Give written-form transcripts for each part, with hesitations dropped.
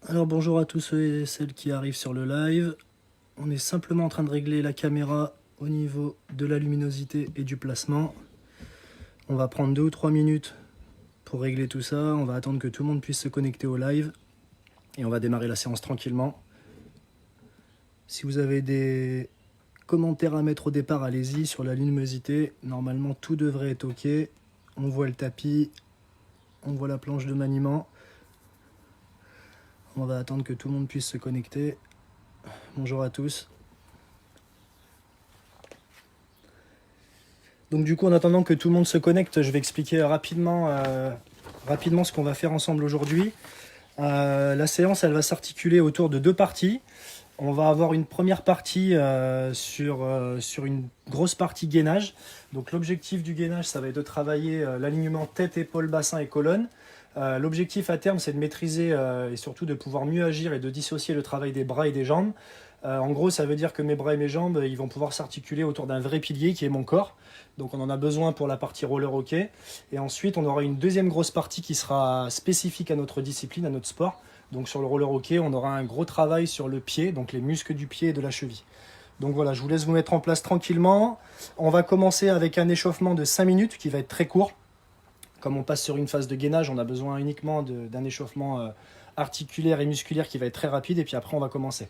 Alors bonjour à tous ceux et celles qui arrivent sur le live. On est simplement en train de régler la caméra au niveau de la luminosité et du placement. On va prendre 2 ou 3 minutes pour régler tout ça. On va attendre que tout le monde puisse se connecter au live. Et on va démarrer la séance tranquillement. Si vous avez des commentaires à mettre au départ, allez-y sur la luminosité. Normalement tout devrait être ok. On voit le tapis, on voit la planche de maniement. On va attendre que tout le monde puisse se connecter. Bonjour à tous. Donc du coup, en attendant que tout le monde se connecte, je vais expliquer rapidement ce qu'on va faire ensemble aujourd'hui. La séance, elle va s'articuler autour de 2 parties. On va avoir une première partie sur une grosse partie gainage. Donc l'objectif du gainage, ça va être de travailler l'alignement tête, épaules, bassin et colonne. L'objectif à terme, c'est de maîtriser et surtout de pouvoir mieux agir et de dissocier le travail des bras et des jambes. En gros, ça veut dire que mes bras et mes jambes, ils vont pouvoir s'articuler autour d'un vrai pilier qui est mon corps. Donc on en a besoin pour la partie roller hockey. Et ensuite, on aura une deuxième grosse partie qui sera spécifique à notre discipline, à notre sport. Donc sur le roller hockey, on aura un gros travail sur le pied, donc les muscles du pied et de la cheville. Donc voilà, je vous laisse vous mettre en place tranquillement. On va commencer avec un échauffement de 5 minutes qui va être très court. Comme on passe sur une phase de gainage, on a besoin uniquement d'un échauffement articulaire et musculaire qui va être très rapide. Et puis après, on va commencer.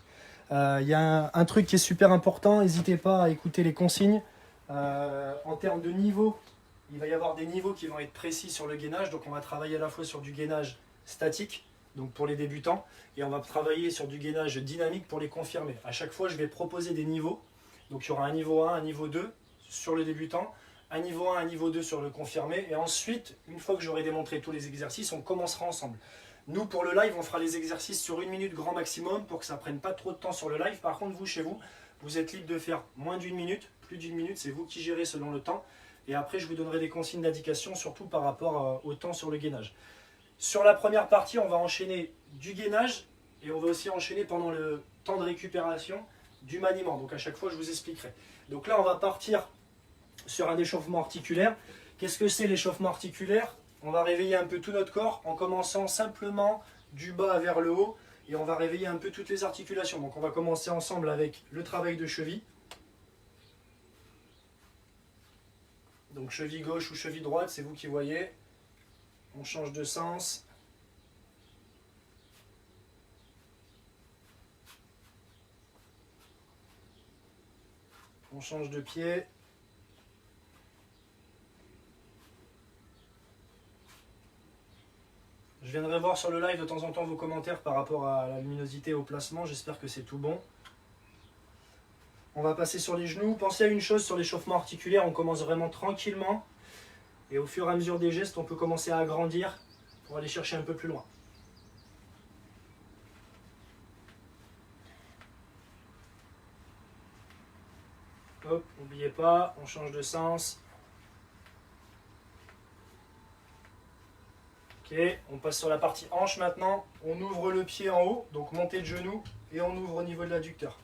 Il y a un truc qui est super important, n'hésitez pas à écouter les consignes. En termes de niveau, il va y avoir des niveaux qui vont être précis sur le gainage. Donc on va travailler à la fois sur du gainage statique, donc pour les débutants, et on va travailler sur du gainage dynamique pour les confirmés. À chaque fois, je vais proposer des niveaux. Donc il y aura un niveau 1, un niveau 2 sur le débutant, un niveau 1, un niveau 2 sur le confirmé, et ensuite, une fois que j'aurai démontré tous les exercices, on commencera ensemble. Nous, pour le live, on fera les exercices sur 1 minute grand maximum pour que ça ne prenne pas trop de temps sur le live. Par contre, vous, chez vous, vous êtes libre de faire moins d'1 minute, plus d'1 minute, c'est vous qui gérez selon le temps. Et après, je vous donnerai des consignes d'indication, surtout par rapport au temps sur le gainage. Sur la première partie, on va enchaîner du gainage et on va aussi enchaîner pendant le temps de récupération du maniement. Donc à chaque fois, je vous expliquerai. Donc là, on va partir sur un échauffement articulaire. Qu'est-ce que c'est l'échauffement articulaire? On va réveiller un peu tout notre corps en commençant simplement du bas vers le haut et on va réveiller un peu toutes les articulations. Donc on va commencer ensemble avec le travail de cheville. Donc cheville gauche ou cheville droite, c'est vous qui voyez. On change de sens. On change de pied. Je viendrai voir sur le live de temps en temps vos commentaires par rapport à la luminosité et au placement. J'espère que c'est tout bon. On va passer sur les genoux. Pensez à une chose sur l'échauffement articulaire. On commence vraiment tranquillement. Et au fur et à mesure des gestes, on peut commencer à agrandir pour aller chercher un peu plus loin. Hop, n'oubliez pas, on change de sens. Ok, on passe sur la partie hanche maintenant. On ouvre le pied en haut, donc montée de genou, et on ouvre au niveau de l'adducteur.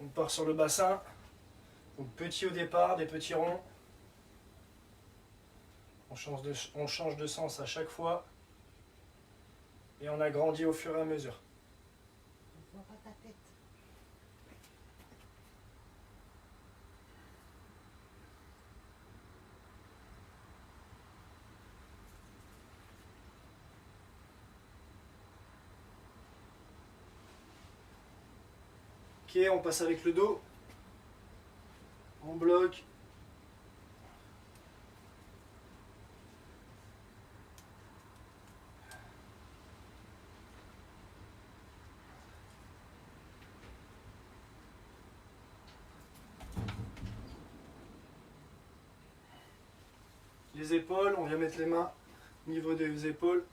On part sur le bassin. Donc petit au départ, des petits ronds. On change de sens à chaque fois. Et on agrandit au fur et à mesure. On voit pas ta tête. Ok, on passe avec le dos. On bloque. Les épaules, on vient mettre les mains au niveau des épaules.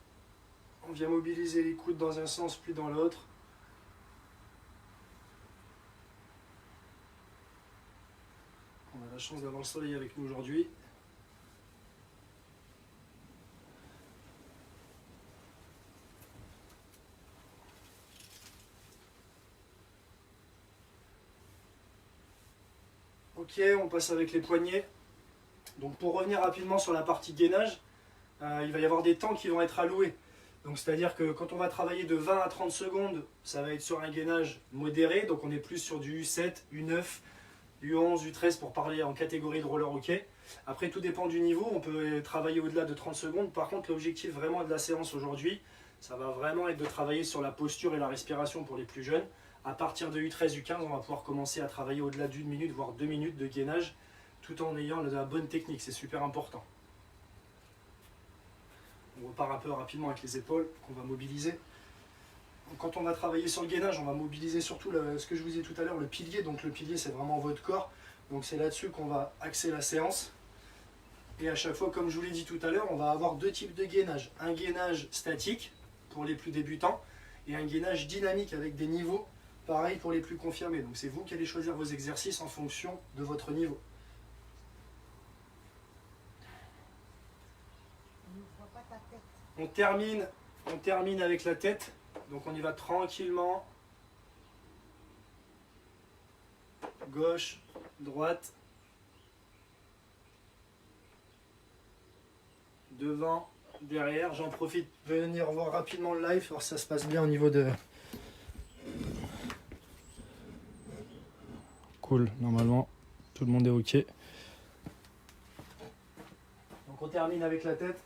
On vient mobiliser les coudes dans un sens puis dans l'autre. On a la chance d'avoir le soleil avec nous aujourd'hui. Ok, on passe avec les poignets. Donc pour revenir rapidement sur la partie gainage, il va y avoir des temps qui vont être alloués. Donc c'est-à-dire que quand on va travailler de 20 à 30 secondes, ça va être sur un gainage modéré. Donc on est plus sur du U7, U9, U11, U13 pour parler en catégorie de roller hockey. Après tout dépend du niveau, on peut travailler au-delà de 30 secondes. Par contre l'objectif vraiment de la séance aujourd'hui, ça va vraiment être de travailler sur la posture et la respiration pour les plus jeunes. À partir de U13, U15, on va pouvoir commencer à travailler au-delà d'une minute, voire 2 minutes de gainage, tout en ayant la bonne technique, c'est super important. On repart un peu rapidement avec les épaules qu'on va mobiliser. Donc quand on va travailler sur le gainage, on va mobiliser surtout ce que je vous disais tout à l'heure, le pilier. Donc le pilier, c'est vraiment votre corps. Donc c'est là-dessus qu'on va axer la séance. Et à chaque fois, comme je vous l'ai dit tout à l'heure, on va avoir deux types de gainage. Un gainage statique pour les plus débutants et un gainage dynamique avec des niveaux pareil pour les plus confirmés. Donc c'est vous qui allez choisir vos exercices en fonction de votre niveau. Ne vois pas ta tête. On termine avec la tête. Donc on y va tranquillement. Gauche, droite. Devant, derrière. J'en profite de venir voir rapidement le live, voir si ça se passe bien au niveau de... Cool, normalement tout le monde est ok. Donc on termine avec la tête.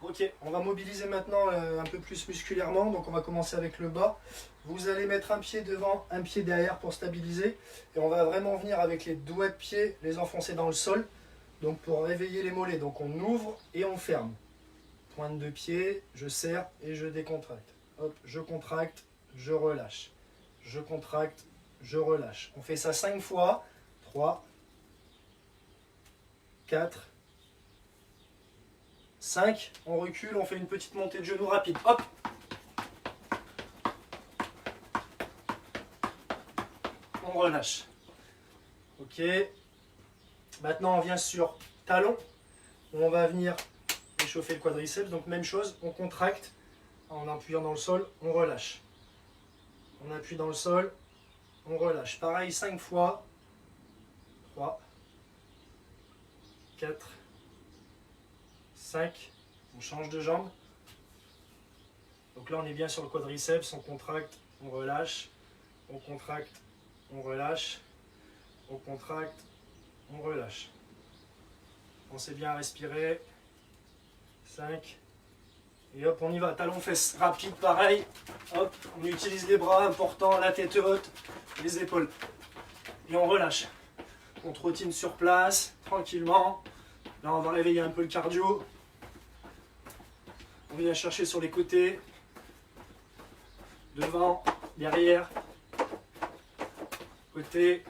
Ok, on va mobiliser maintenant un peu plus musculairement, donc on va commencer avec le bas. Vous allez mettre un pied devant, un pied derrière pour stabiliser. Et on va vraiment venir avec les doigts de pied, les enfoncer dans le sol, donc pour réveiller les mollets. Donc on ouvre et on ferme. Pointe de pied, je serre et je décontracte. Hop, je contracte, je relâche. Je contracte, je relâche. On fait ça 5 fois. 3, 4, 5, on recule, on fait une petite montée de genoux rapide. Hop. On relâche. Ok. Maintenant, on vient sur talon. On va venir échauffer le quadriceps. Donc, même chose, on contracte en appuyant dans le sol, on relâche. On appuie dans le sol, on relâche. Pareil, 5 fois. 3, 4, 5, on change de jambe. Donc là on est bien sur le quadriceps, on contracte, on relâche, on contracte, on relâche, on contracte, on relâche. Pensez bien à respirer. 5, et hop on y va, talon-fesse, rapide pareil. Hop, on utilise les bras, important, la tête haute, les épaules. Et on relâche. On trottine sur place, tranquillement. Là on va réveiller un peu le cardio. On vient chercher sur les côtés, devant, derrière, côté,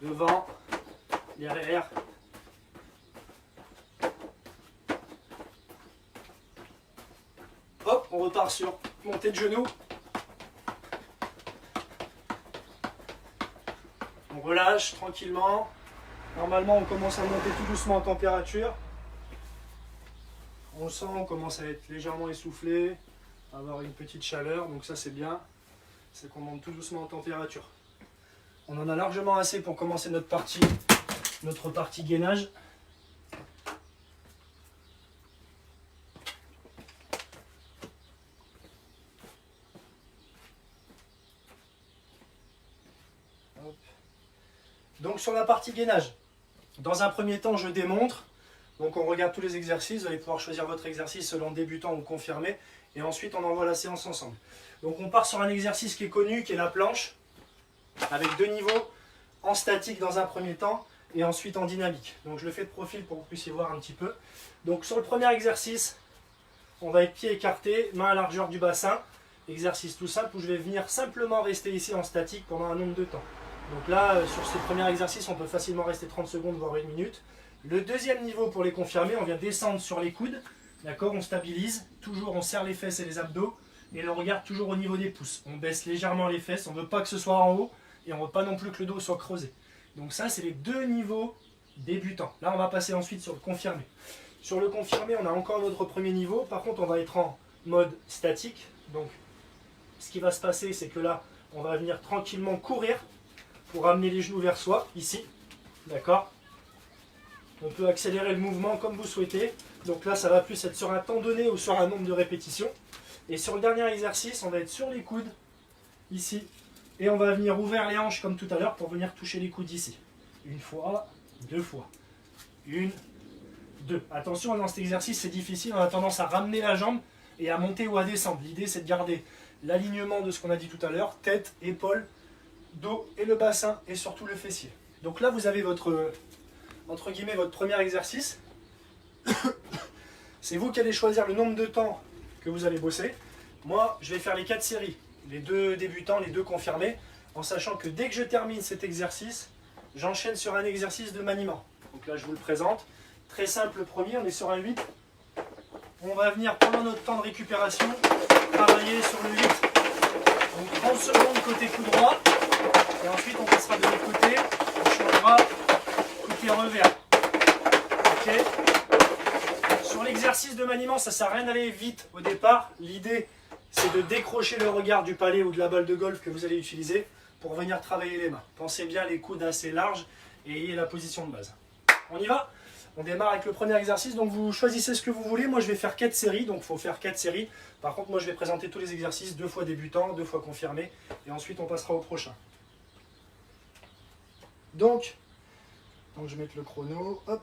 devant, derrière. Hop, on repart sur montée de genoux. On relâche tranquillement. Normalement, on commence à monter tout doucement en température. On le sent, on commence à être légèrement essoufflé, à avoir une petite chaleur, donc ça c'est bien, c'est qu'on monte tout doucement en température. On en a largement assez pour commencer notre partie gainage. Hop. Donc sur la partie gainage, dans un premier temps je démontre. Donc on regarde tous les exercices, vous allez pouvoir choisir votre exercice selon débutant ou confirmé. Et ensuite on envoie la séance ensemble. Donc on part sur un exercice qui est connu, qui est la planche. Avec 2 niveaux, en statique dans un premier temps et ensuite en dynamique. Donc je le fais de profil pour que vous puissiez voir un petit peu. Donc sur le premier exercice, on va être pied écarté, main à largeur du bassin. Exercice tout simple où je vais venir simplement rester ici en statique pendant un nombre de temps. Donc là, sur ce premier exercice, on peut facilement rester 30 secondes, voire 1 minute. Le deuxième niveau pour les confirmer, on vient descendre sur les coudes, d'accord, on stabilise, toujours on serre les fesses et les abdos, et le regard toujours au niveau des pouces. On baisse légèrement les fesses, on ne veut pas que ce soit en haut, et on ne veut pas non plus que le dos soit creusé. Donc ça, c'est les 2 niveaux débutant. Là, on va passer ensuite sur le confirmé. Sur le confirmé, on a encore notre premier niveau. Par contre, on va être en mode statique. Donc, ce qui va se passer, c'est que là, on va venir tranquillement courir pour amener les genoux vers soi, ici. D'accord? On peut accélérer le mouvement comme vous souhaitez. Donc là, ça va plus être sur un temps donné ou sur un nombre de répétitions. Et sur le dernier exercice, on va être sur les coudes, ici. Et on va venir ouvrir les hanches comme tout à l'heure pour venir toucher les coudes ici. Une fois, deux fois. Une, deux. Attention, dans cet exercice, c'est difficile. On a tendance à ramener la jambe et à monter ou à descendre. L'idée, c'est de garder l'alignement de ce qu'on a dit tout à l'heure. Tête, épaules, dos et le bassin et surtout le fessier. Donc là, vous avez votre, entre guillemets, votre premier exercice. C'est vous qui allez choisir le nombre de temps que vous allez bosser. Moi, je vais faire les 4 séries. Les 2 débutants, les 2 confirmés, en sachant que dès que je termine cet exercice, j'enchaîne sur un exercice de maniement. Donc là, je vous le présente. Très simple, le premier, on est sur un 8. On va venir, pendant notre temps de récupération, travailler sur le 8. Donc 30 secondes côté coup droit. Et ensuite, on passera de l'autre côté. On changera côté revers. Ok. Sur l'exercice de maniement, ça ne sert à rien d'aller vite au départ. L'idée, c'est de décrocher le regard du palais ou de la balle de golf que vous allez utiliser pour venir travailler les mains. Pensez bien les coudes assez larges et ayez la position de base. On y va? On démarre avec le premier exercice. Donc vous choisissez ce que vous voulez. Moi, je vais faire 4 séries. Donc il faut faire 4 séries. Par contre, moi, je vais présenter tous les exercices, 2 fois débutant, 2 fois confirmé. Et ensuite, on passera au prochain. Donc je vais mettre le chrono. Hop.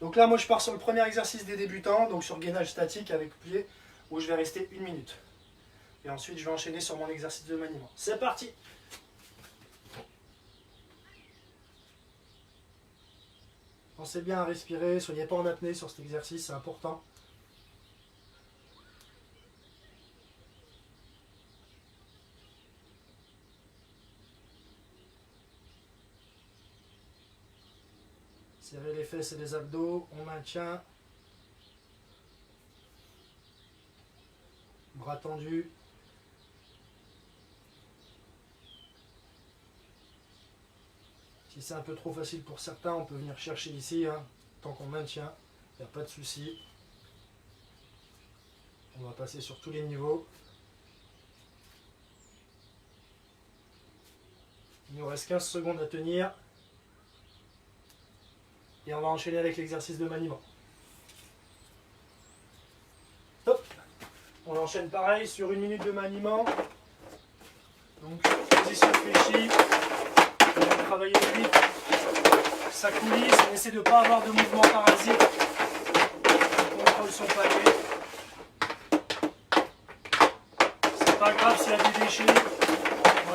Donc là, moi, je pars sur le premier exercice des débutants. Donc sur gainage statique avec pied, où je vais rester 1 minute. Et ensuite, je vais enchaîner sur mon exercice de maniement. C'est parti! Pensez bien à respirer, soyez pas en apnée sur cet exercice, c'est important. Serrez les fesses et les abdos, on maintient. Bras tendus. Si c'est un peu trop facile pour certains, on peut venir chercher ici, hein, tant qu'on maintient, il n'y a pas de souci. On va passer sur tous les niveaux. Il nous reste 15 secondes à tenir. Et on va enchaîner avec l'exercice de maniement. Top. On enchaîne pareil sur 1 minute de maniement. Donc, position fléchie. On va travailler vite. Ça coulisse. On essaie de ne pas avoir de mouvement parasite. On contrôle son palais. C'est pas grave s'il y a des déchets. Moi,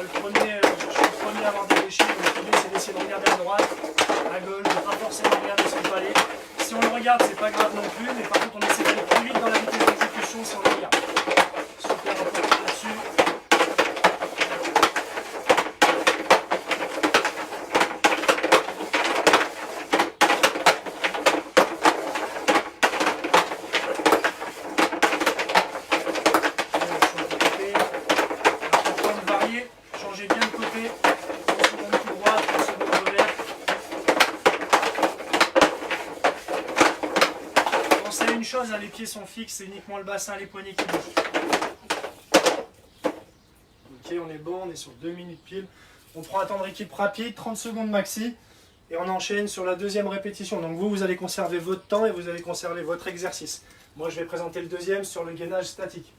je suis le premier à avoir des déchets. Donc, l'idée, c'est d'essayer de regarder à droite, à gauche, de ne pas forcément regarder son palais. Si on le regarde, c'est pas grave non plus. Mais par contre, on essaie d'aller plus vite dans la vitesse d'exécution si on le regarde. Super important là-dessus. Les pieds sont fixes, c'est uniquement le bassin et les poignets qui bougent. Ok, on est bon, on est sur 2 minutes pile. On prend un temps de récup rapide, 30 secondes maxi, et on enchaîne sur la deuxième répétition. Donc vous allez conserver votre temps et vous allez conserver votre exercice. Moi, je vais présenter le deuxième sur le gainage statique.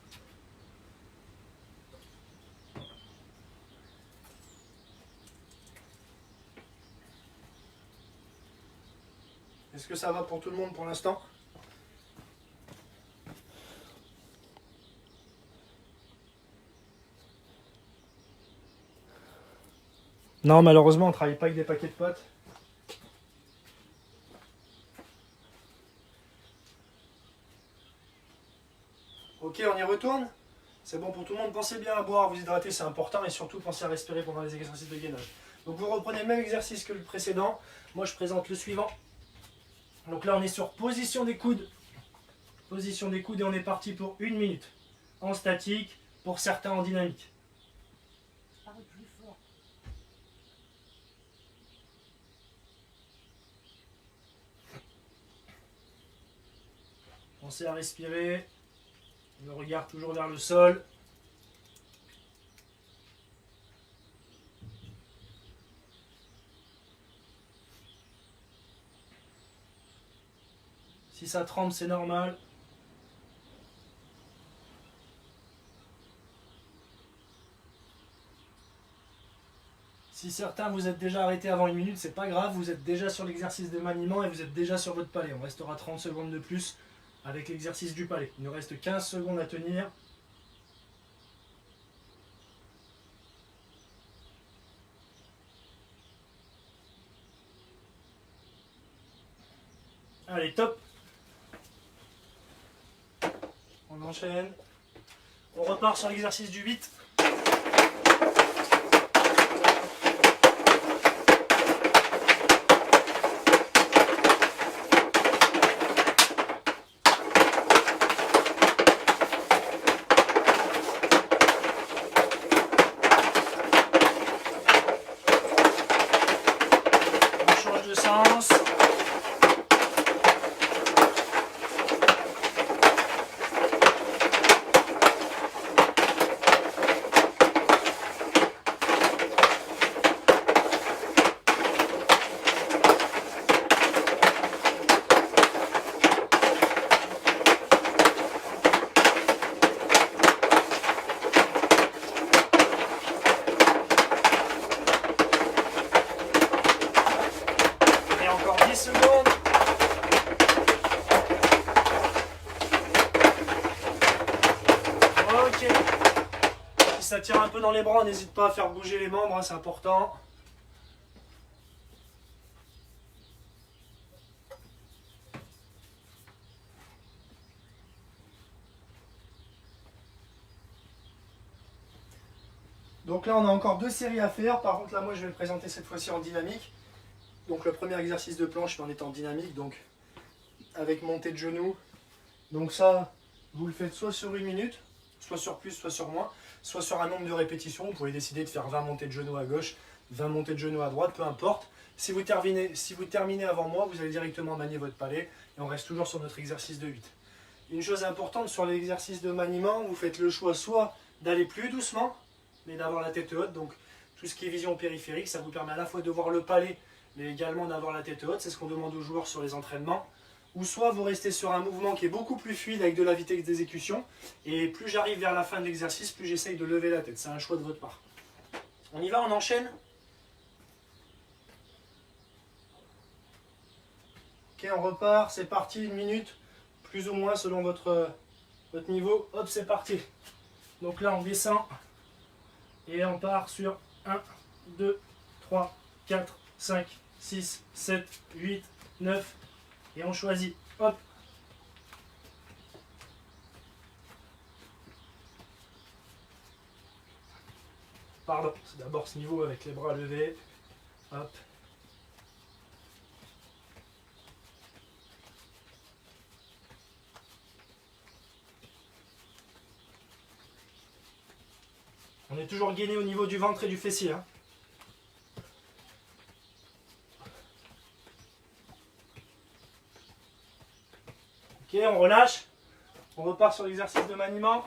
Est-ce que ça va pour tout le monde pour l'instant ? Non, malheureusement, on ne travaille pas avec des paquets de potes. Ok, on y retourne. C'est bon pour tout le monde. Pensez bien à boire, vous hydrater, c'est important. Et surtout, pensez à respirer pendant les exercices de gainage. Donc vous reprenez le même exercice que le précédent. Moi, je présente le suivant. Donc là, on est sur position des coudes. Position des coudes et on est parti pour 1 minute. En statique, pour certains en dynamique. Parle plus fort. Pensez à respirer. Le regard toujours vers le sol. Si ça tremble, c'est normal. Si certains vous êtes déjà arrêtés avant 1 minute, c'est pas grave, vous êtes déjà sur l'exercice de maniement et vous êtes déjà sur votre palais. On restera 30 secondes de plus avec l'exercice du palais. Il nous reste 15 secondes à tenir. Allez, top. On enchaîne. On repart sur l'exercice du 8. On change de sens. Et encore 10 secondes. Ok. Si ça tire un peu dans les bras, n'hésite pas à faire bouger les membres, hein, c'est important. Donc là, on a encore 2 séries à faire. Par contre, là, moi, je vais le présenter cette fois-ci en dynamique. Donc le premier exercice de planche, en étant dynamique, donc avec montée de genoux. Donc ça, vous le faites soit sur 1 minute, soit sur plus, soit sur moins, soit sur un nombre de répétitions. Vous pouvez décider de faire 20 montées de genoux à gauche, 20 montées de genoux à droite, peu importe. Si vous terminez avant moi, vous allez directement manier votre palais et on reste toujours sur notre exercice de 8. Une chose importante sur l'exercice de maniement, vous faites le choix soit d'aller plus doucement, mais d'avoir la tête haute. Donc tout ce qui est vision périphérique, ça vous permet à la fois de voir le palais, mais également d'avoir la tête haute. C'est ce qu'on demande aux joueurs sur les entraînements. Ou soit vous restez sur un mouvement qui est beaucoup plus fluide avec de la vitesse d'exécution. Et plus j'arrive vers la fin de l'exercice, plus j'essaye de lever la tête. C'est un choix de votre part. On y va, on enchaîne. Ok, on repart. C'est parti, 1 minute. Plus ou moins selon votre niveau. Hop, c'est parti. Donc là, on descend. Et on part sur 1, 2, 3, 4, 5, 6, 7, 8, 9. Et on choisit. Hop. Pardon, c'est d'abord ce niveau avec les bras levés. Hop. On est toujours gainé au niveau du ventre et du fessier. Hein. Ok, on relâche. On repart sur l'exercice de maniement.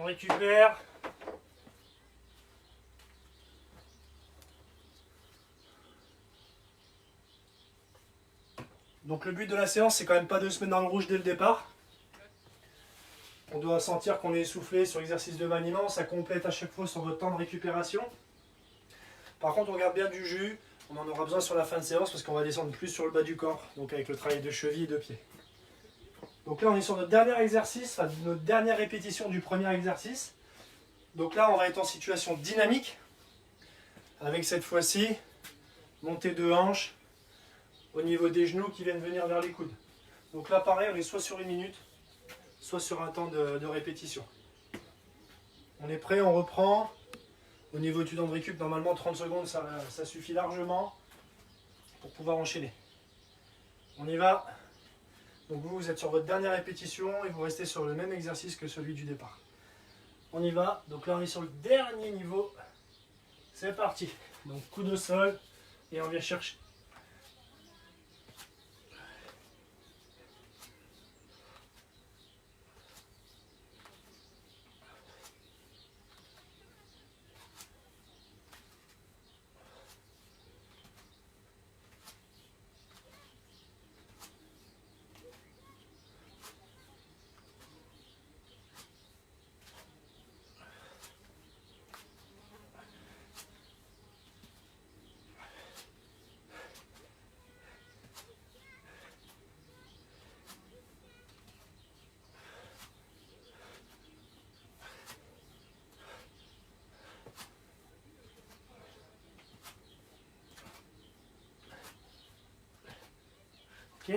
Récupère. Donc le but de la séance, c'est quand même pas de se mettre dans le rouge dès le départ. On doit sentir qu'on est essoufflé sur l'exercice de maniement, ça complète à chaque fois sur votre temps de récupération. Par contre, on garde bien du jus, on en aura besoin sur la fin de séance parce qu'on va descendre plus sur le bas du corps, donc avec le travail de cheville et de pied. Donc là, on est sur notre dernier exercice, enfin notre dernière répétition du premier exercice. Donc là, on va être en situation dynamique, avec cette fois-ci, montée de hanche au niveau des genoux qui viennent venir vers les coudes. Donc là, pareil, on est soit sur 1 minute, soit sur un temps de répétition. On est prêt, on reprend. Au niveau du temps de récup, normalement 30 secondes, ça suffit largement pour pouvoir enchaîner. On y va. Donc vous êtes sur votre dernière répétition et vous restez sur le même exercice que celui du départ. On y va. Donc là, on est sur le dernier niveau. C'est parti. Donc coude au sol et on vient chercher. Ok,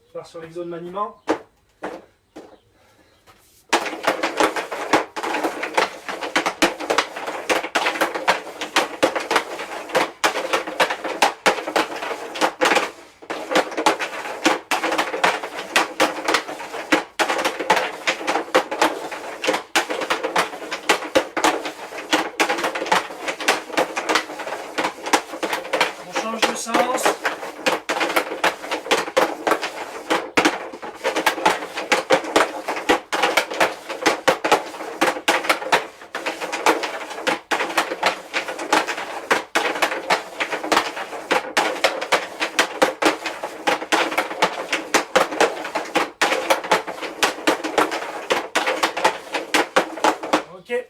je pars sur l'exo de maniement. On change de sens. Ok,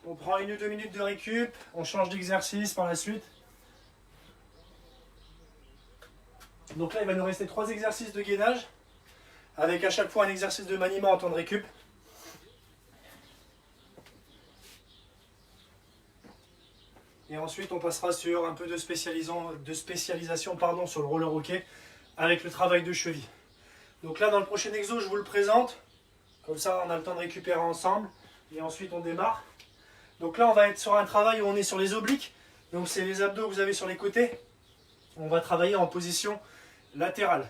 on prend 1 ou 2 minutes de récup, on change d'exercice par la suite. Donc là, il va nous rester 3 exercices de gainage, avec à chaque fois un exercice de maniement en temps de récup. Et ensuite, on passera sur un peu de spécialisation sur le roller hockey, avec le travail de cheville. Donc là, dans le prochain exo, je vous le présente. Comme ça, on a le temps de récupérer ensemble. Et ensuite, on démarre. Donc là, on va être sur un travail où on est sur les obliques. Donc c'est les abdos que vous avez sur les côtés. On va travailler en position latérale.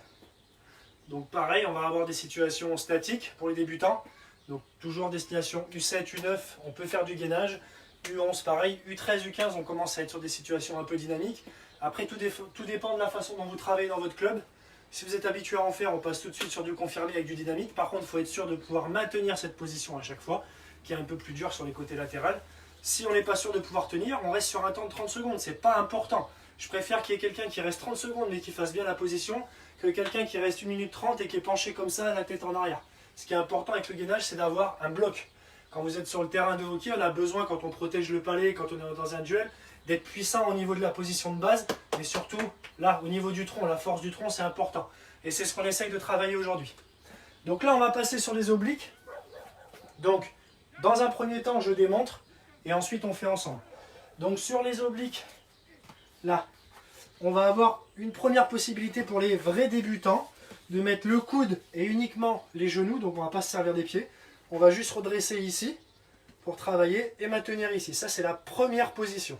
Donc pareil, on va avoir des situations statiques pour les débutants. Donc toujours destination U7, U9, on peut faire du gainage. U11 pareil, U13, U15, on commence à être sur des situations un peu dynamiques. Après, tout dépend de la façon dont vous travaillez dans votre club. Si vous êtes habitué à en faire, on passe tout de suite sur du confirmé avec du dynamique. Par contre, il faut être sûr de pouvoir maintenir cette position à chaque fois, qui est un peu plus dur sur les côtés latéraux. Si on n'est pas sûr de pouvoir tenir, on reste sur un temps de 30 secondes. C'est pas important. Je préfère qu'il y ait quelqu'un qui reste 30 secondes mais qui fasse bien la position que quelqu'un qui reste 1 minute 30 et qui est penché comme ça, la tête en arrière. Ce qui est important avec le gainage, c'est d'avoir un bloc. Quand vous êtes sur le terrain de hockey, on a besoin, quand on protège le palais, quand on est dans un duel, d'être puissant au niveau de la position de base, mais surtout, là, au niveau du tronc, la force du tronc, c'est important. Et c'est ce qu'on essaye de travailler aujourd'hui. Donc là, on va passer sur les obliques. Donc, dans un premier temps, je démontre, et ensuite, on fait ensemble. Donc, sur les obliques, là, on va avoir une première possibilité pour les vrais débutants, de mettre le coude et uniquement les genoux, donc on ne va pas se servir des pieds. On va juste redresser ici pour travailler et maintenir ici. Ça, c'est la première position.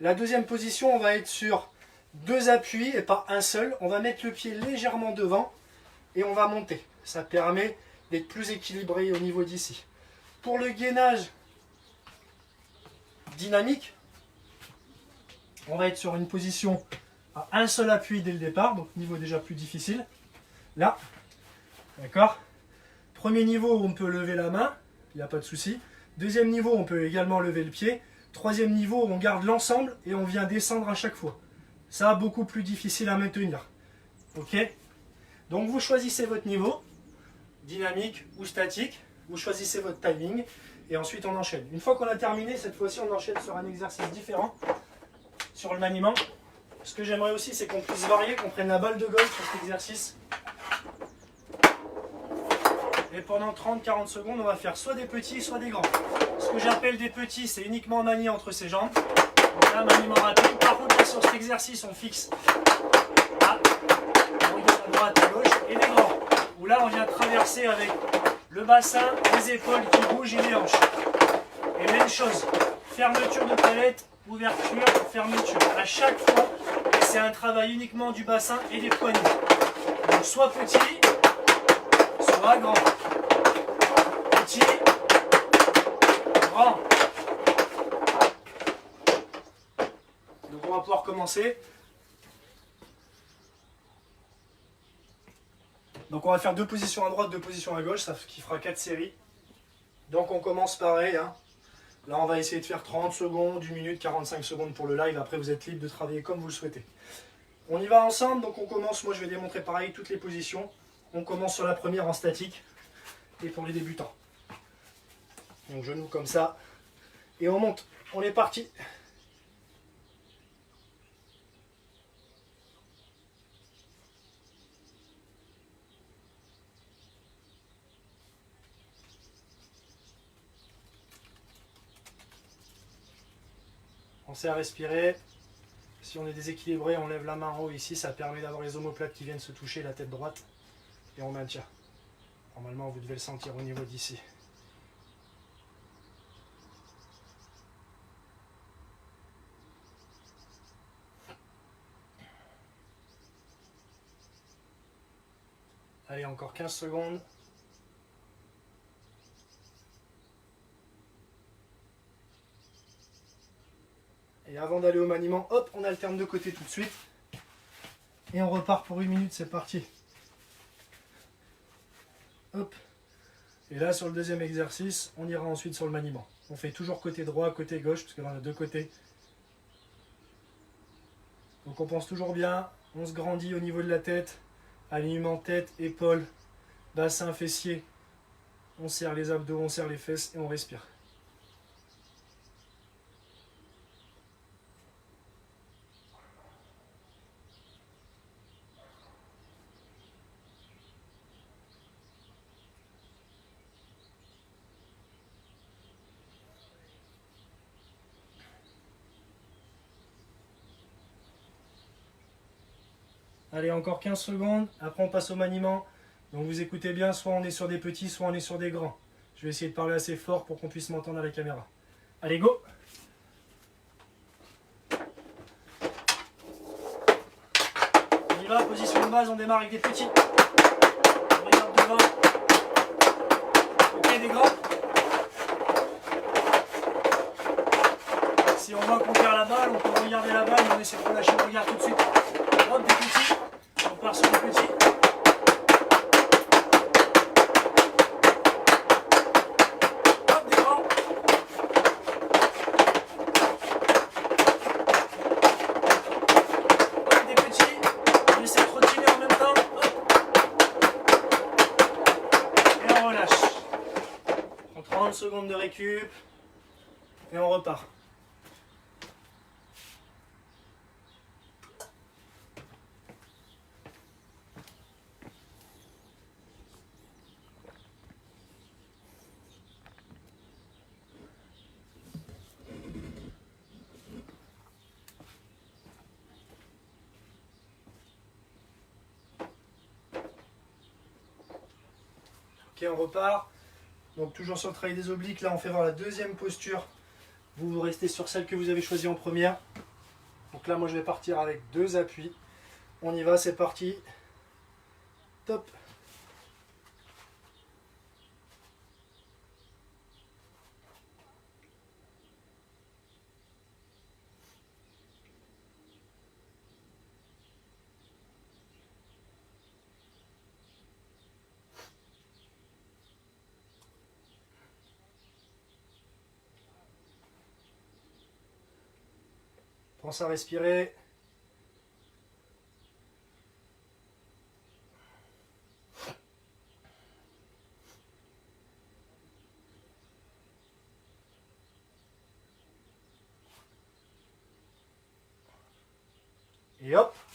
La deuxième position, on va être sur 2 appuis et pas un seul. On va mettre le pied légèrement devant et on va monter. Ça permet d'être plus équilibré au niveau d'ici. Pour le gainage dynamique, on va être sur une position à un seul appui dès le départ, donc niveau déjà plus difficile. Là, d'accord ? Premier niveau, on peut lever la main, il n'y a pas de souci. Deuxième niveau, on peut également lever le pied. Troisième niveau, on garde l'ensemble et on vient descendre à chaque fois. Ça, beaucoup plus difficile à maintenir. Ok ? Donc vous choisissez votre niveau. dynamique ou statique. Vous choisissez votre timing et ensuite on enchaîne. Une fois qu'on a terminé, cette fois-ci on enchaîne sur un exercice différent sur le maniement. Ce que j'aimerais aussi, c'est qu'on puisse varier, qu'on prenne la balle de golf sur cet exercice. Et pendant 30-40 secondes, on va faire soit des petits, soit des grands. Ce que j'appelle des petits, c'est uniquement manier entre ses jambes. Donc là, maniement rapide. Par contre, là, sur cet exercice, on fixe là, on regarde à droite, à gauche, et des grands. Où là, on vient traverser avec le bassin, les épaules qui bougent et les hanches. Et même chose, fermeture de palette, ouverture, fermeture. À chaque fois, c'est un travail uniquement du bassin et des poignets. Donc soit petit, soit grand. Petit, grand. Donc on va pouvoir commencer. Donc on va faire 2 positions à droite, 2 positions à gauche, ça qui fera 4 séries. Donc on commence pareil. Là on va essayer de faire 30 secondes, 1 minute, 45 secondes pour le live. Après vous êtes libre de travailler comme vous le souhaitez. On y va ensemble, donc on commence. Moi je vais démontrer pareil toutes les positions. On commence sur la première en statique. Et pour les débutants. Donc genoux comme ça. Et on monte. On est parti. Pensez à respirer. Si on est déséquilibré, on lève la main en haut ici. Ça permet d'avoir les omoplates qui viennent se toucher, la tête droite. Et on maintient. Normalement, vous devez le sentir au niveau d'ici. Allez, encore 15 secondes. Et avant d'aller au maniement, hop, on alterne de côté tout de suite. Et on repart pour 1 minute, c'est parti. Hop. Et là, sur le deuxième exercice, on ira ensuite sur le maniement. On fait toujours côté droit, côté gauche, parce que là, on a 2 côtés. Donc on pense toujours bien, on se grandit au niveau de la tête, alignement tête, épaules, bassin, fessier. On serre les abdos, on serre les fesses et on respire. Allez, encore 15 secondes, après on passe au maniement. Donc vous écoutez bien, soit on est sur des petits, soit on est sur des grands. Je vais essayer de parler assez fort pour qu'on puisse m'entendre à la caméra. Allez, go! On y va, position de base, on démarre avec des petits. On regarde devant. Ok, des grands. Si on voit qu'on perd la balle, on peut regarder la balle, mais on essaie de relâcher le regard tout de suite. Hop, des petits. On part sur les petits. Hop, des grands. Hop, des petits. On essaie de trottiner en même temps. Hop. Et on relâche. On prend 30 secondes de récup. Et on repart. Ok, on repart. Donc toujours sur le travail des obliques, là on fait voir la deuxième posture. Vous restez sur celle que vous avez choisie en première. Donc là moi je vais partir avec 2 appuis. On y va, c'est parti. Top. Pense à respirer.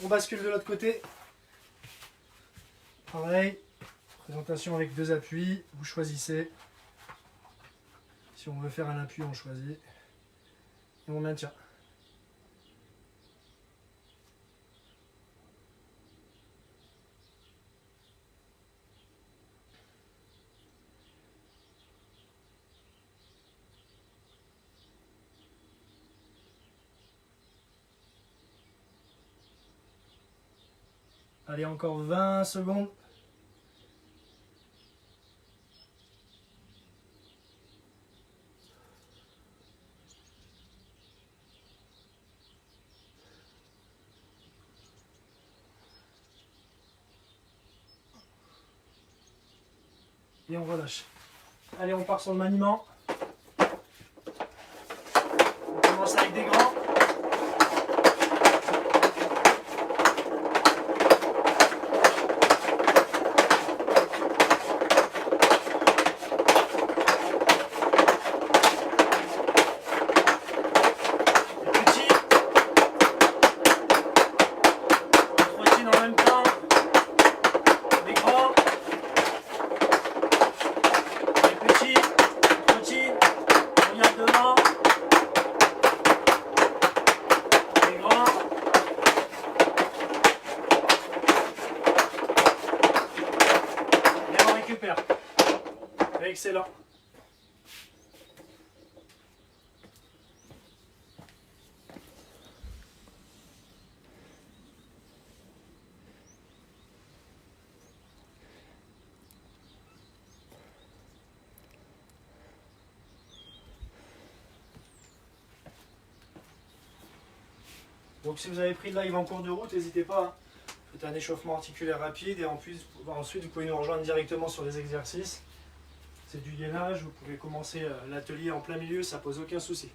On bascule de l'autre côté. Pareil, présentation avec 2 appuis, vous choisissez. Si on veut faire un appui, on choisit. Et on maintient. Allez, encore 20 secondes. Et on relâche. Allez, on part sur le maniement. On commence avec des grands. Excellent. Donc si vous avez pris le live en cours de route, n'hésitez pas. Hein. Faites un échauffement articulaire rapide et ensuite vous pouvez nous rejoindre directement sur les exercices. C'est du gainage, vous pouvez commencer l'atelier en plein milieu, ça pose aucun souci.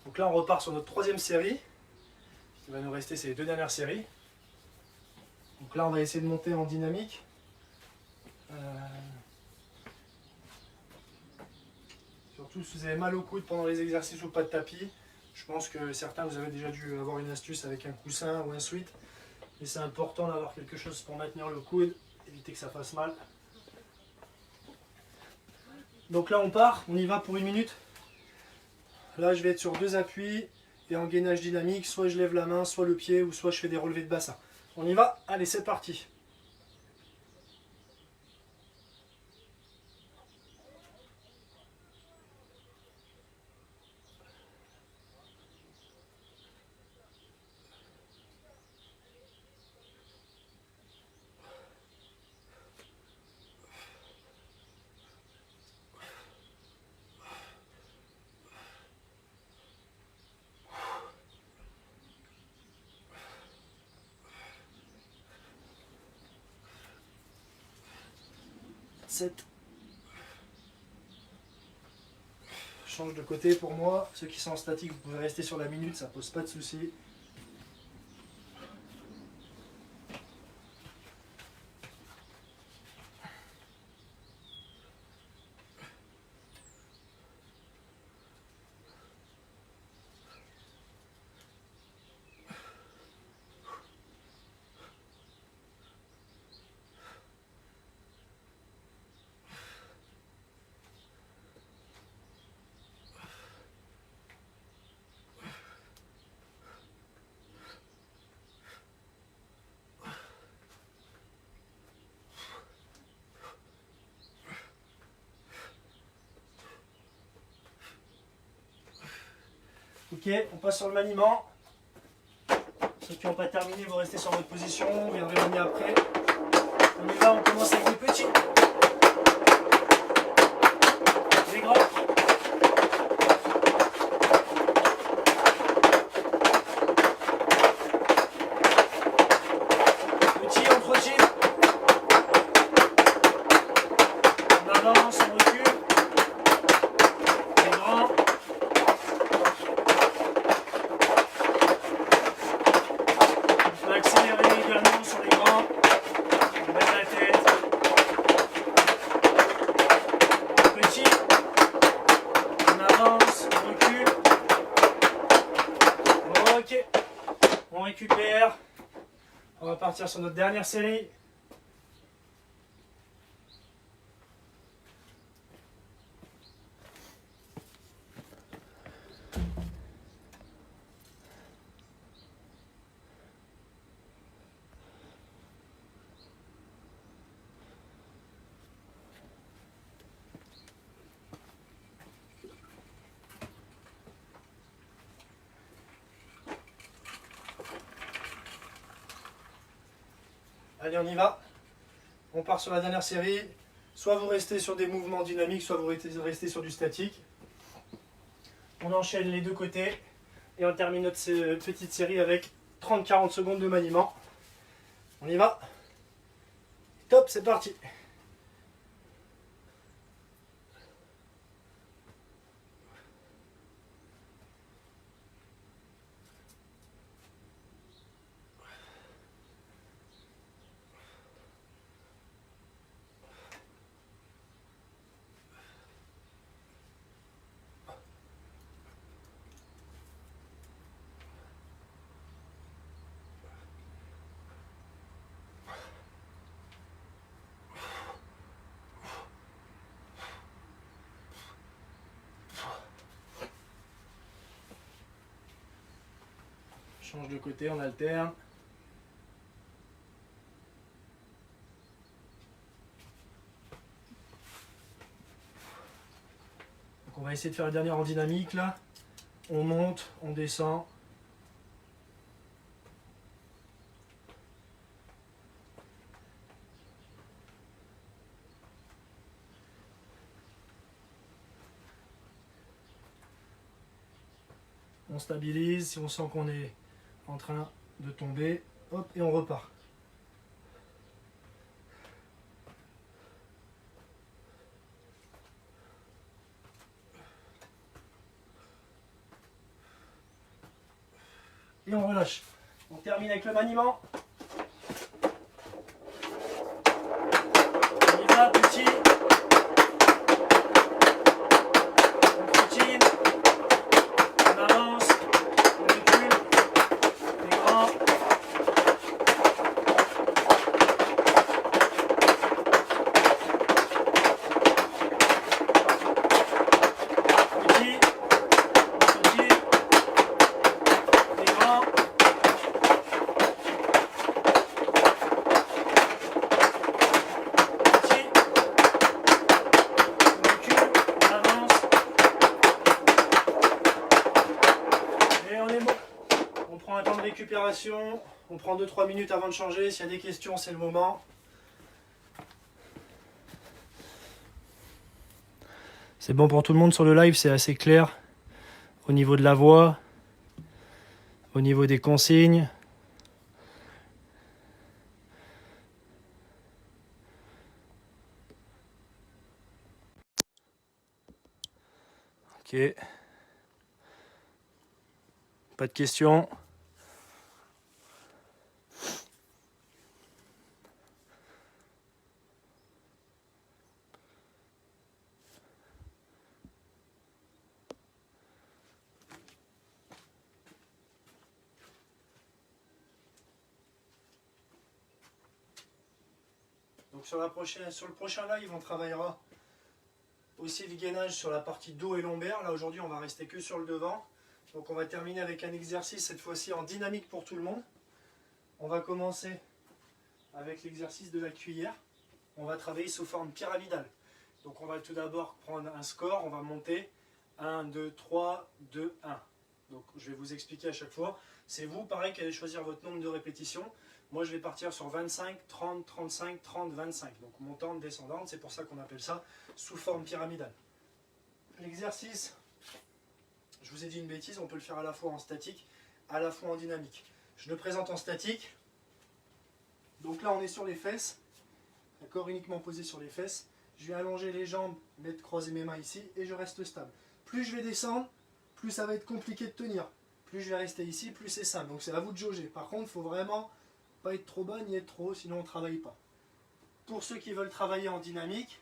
Donc là on repart sur notre 3e série. Il va nous rester ces 2 dernières séries. Donc là on va essayer de monter en dynamique. Surtout si vous avez mal au coude pendant les exercices ou pas de tapis. Je pense que certains vous avez déjà dû avoir une astuce avec un coussin ou un sweat. Mais c'est important d'avoir quelque chose pour maintenir le coude, éviter que ça fasse mal. Donc là on part, on y va pour 1 minute. Là je vais être sur 2 appuis et en gainage dynamique, soit je lève la main, soit le pied, ou soit je fais des relevés de bassin. On y va, allez c'est parti. Je change de côté pour moi. Ceux qui sont en statique, vous pouvez rester sur la minute, ça pose pas de soucis. Ok, on passe sur le maniement. Ceux qui n'ont pas terminé, vous restez sur votre position, vous viendrez manier après. On y va, on commence avec les petits. Les grands. Petit, on trottine. On avance, on recule. Les grands. On peut accélérer également sur les grands. On met la tête. Ok, on récupère. On va partir sur notre dernière série. Allez, on y va. On part sur la dernière série. Soit vous restez sur des mouvements dynamiques, soit vous restez sur du statique. On enchaîne les deux côtés et on termine notre petite série avec 30-40 secondes de maniement. On y va. Top, c'est parti. Change de côté, on alterne. Donc on va essayer de faire la dernière en dynamique là. On monte, on descend. On stabilise, si on sent qu'on est en train de tomber, hop, et on repart. Et on relâche. On termine avec le maniement. On y va, petit. On continue. On avance. On recule. Les grands. Petit. Petit. Les grands. Récupération, on prend 2-3 minutes avant de changer, s'il y a des questions c'est le moment. C'est bon pour tout le monde sur le live, c'est assez clair au niveau de la voix, au niveau des consignes. Ok. Pas de questions. Donc sur le prochain live, on travaillera aussi le gainage sur la partie dos et lombaire. Là aujourd'hui, on va rester que sur le devant. Donc on va terminer avec un exercice cette fois-ci en dynamique pour tout le monde. On va commencer avec l'exercice de la cuillère. On va travailler sous forme pyramidale. Donc on va tout d'abord prendre un score, on va monter 1, 2, 3, 2, 1. Donc je vais vous expliquer à chaque fois. C'est vous, pareil, qui allez choisir votre nombre de répétitions. Moi je vais partir sur 25, 30, 35, 30, 25. Donc montante, descendante, c'est pour ça qu'on appelle ça sous forme pyramidale. L'exercice, je vous ai dit une bêtise, on peut le faire à la fois en statique, à la fois en dynamique. Je le présente en statique. Donc là on est sur les fesses, d'accord, uniquement posé sur les fesses. Je vais allonger les jambes, croiser mes mains ici et je reste stable. Plus je vais descendre, plus ça va être compliqué de tenir. Plus je vais rester ici, plus c'est simple. Donc c'est à vous de jauger. Par contre, il ne faut vraiment pas être trop bas ni être trop haut, sinon on ne travaille pas. Pour ceux qui veulent travailler en dynamique,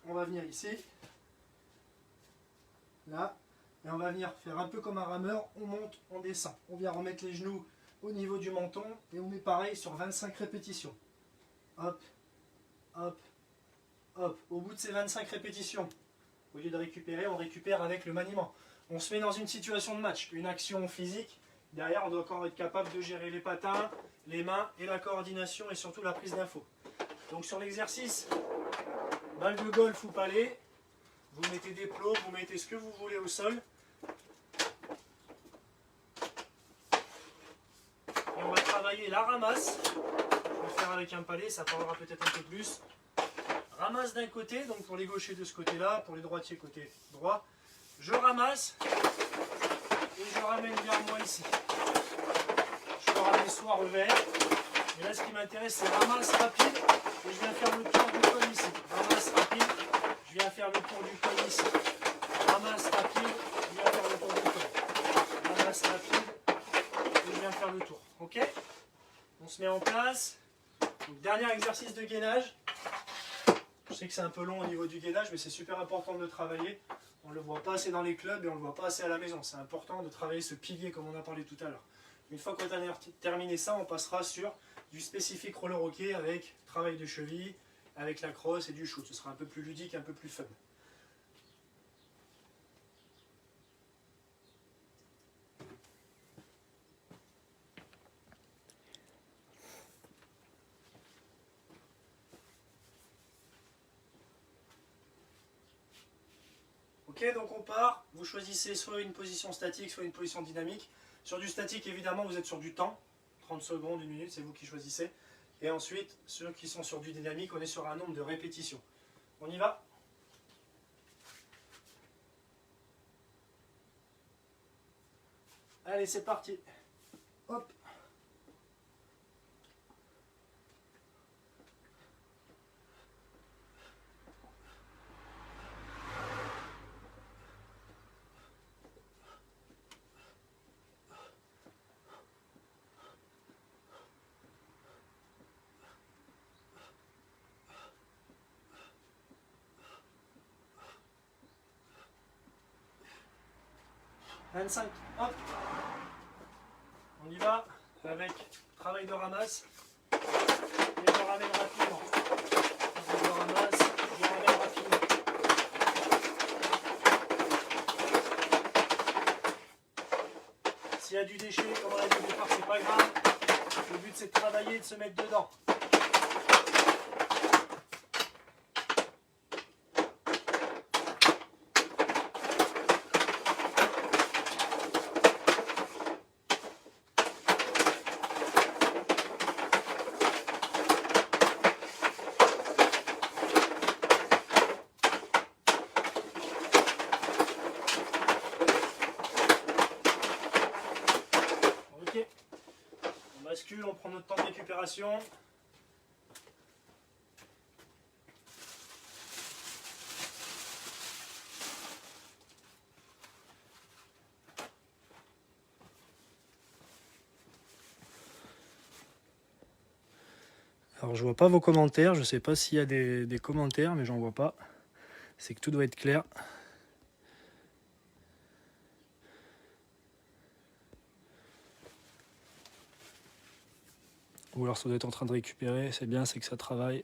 on va venir ici. Là, Et on va venir faire un peu comme un rameur, on monte, on descend. On vient remettre les genoux au niveau du menton et on met pareil sur 25 répétitions. Hop, hop, hop. Au bout de ces 25 répétitions, au lieu de récupérer, on récupère avec le maniement. On se met dans une situation de match, une action physique. Derrière, on doit encore être capable de gérer les patins, les mains et la coordination et surtout la prise d'info. Donc sur l'exercice, balle de golf ou palais, vous mettez des plots, vous mettez ce que vous voulez au sol. Et on va travailler la ramasse. Je vais le faire avec un palais, ça parlera peut-être un peu plus. Ramasse d'un côté, donc pour les gauchers de ce côté-là, pour les droitiers côté droit. Je ramasse et je ramène vers moi ici. Je peux ramener soit revers. Et là, ce qui m'intéresse, c'est ramasse rapide. Et je viens faire le tour du col ici. Ramasse rapide. Je viens faire le tour du col ici. Ramasse rapide. Je viens faire le tour du col. Ramasse rapide. Et je viens faire le tour. Ok? On se met en place. Donc, dernier exercice de gainage. Je sais que c'est un peu long au niveau du gainage, mais c'est super important de le travailler. On ne le voit pas assez dans les clubs et on ne le voit pas assez à la maison. C'est important de travailler ce pilier comme on a parlé tout à l'heure. Une fois qu'on a terminé ça, on passera sur du spécifique roller hockey avec travail de cheville, avec la crosse et du shoot. Ce sera un peu plus ludique, un peu plus fun. Ok, donc on part. Vous choisissez soit une position statique, soit une position dynamique. Sur du statique, évidemment, vous êtes sur du temps. 30 secondes, 1 minute, c'est vous qui choisissez. Et ensuite, ceux qui sont sur du dynamique, on est sur un nombre de répétitions. On y va? Allez, c'est parti. Hop. « 25, hop, on y va avec travail de ramasse et je ramène rapidement. Je ramasse, je ramène rapidement. S'il y a du déchet, comme on l'a dit au départ, c'est pas grave. Le but c'est de travailler et de se mettre dedans. Ok, on bascule, on prend notre temps de récupération. Alors je vois pas vos commentaires, je sais pas s'il y a des commentaires, mais j'en vois pas. C'est que tout doit être clair. Ou alors ça doit être en train de récupérer, c'est bien, c'est que ça travaille.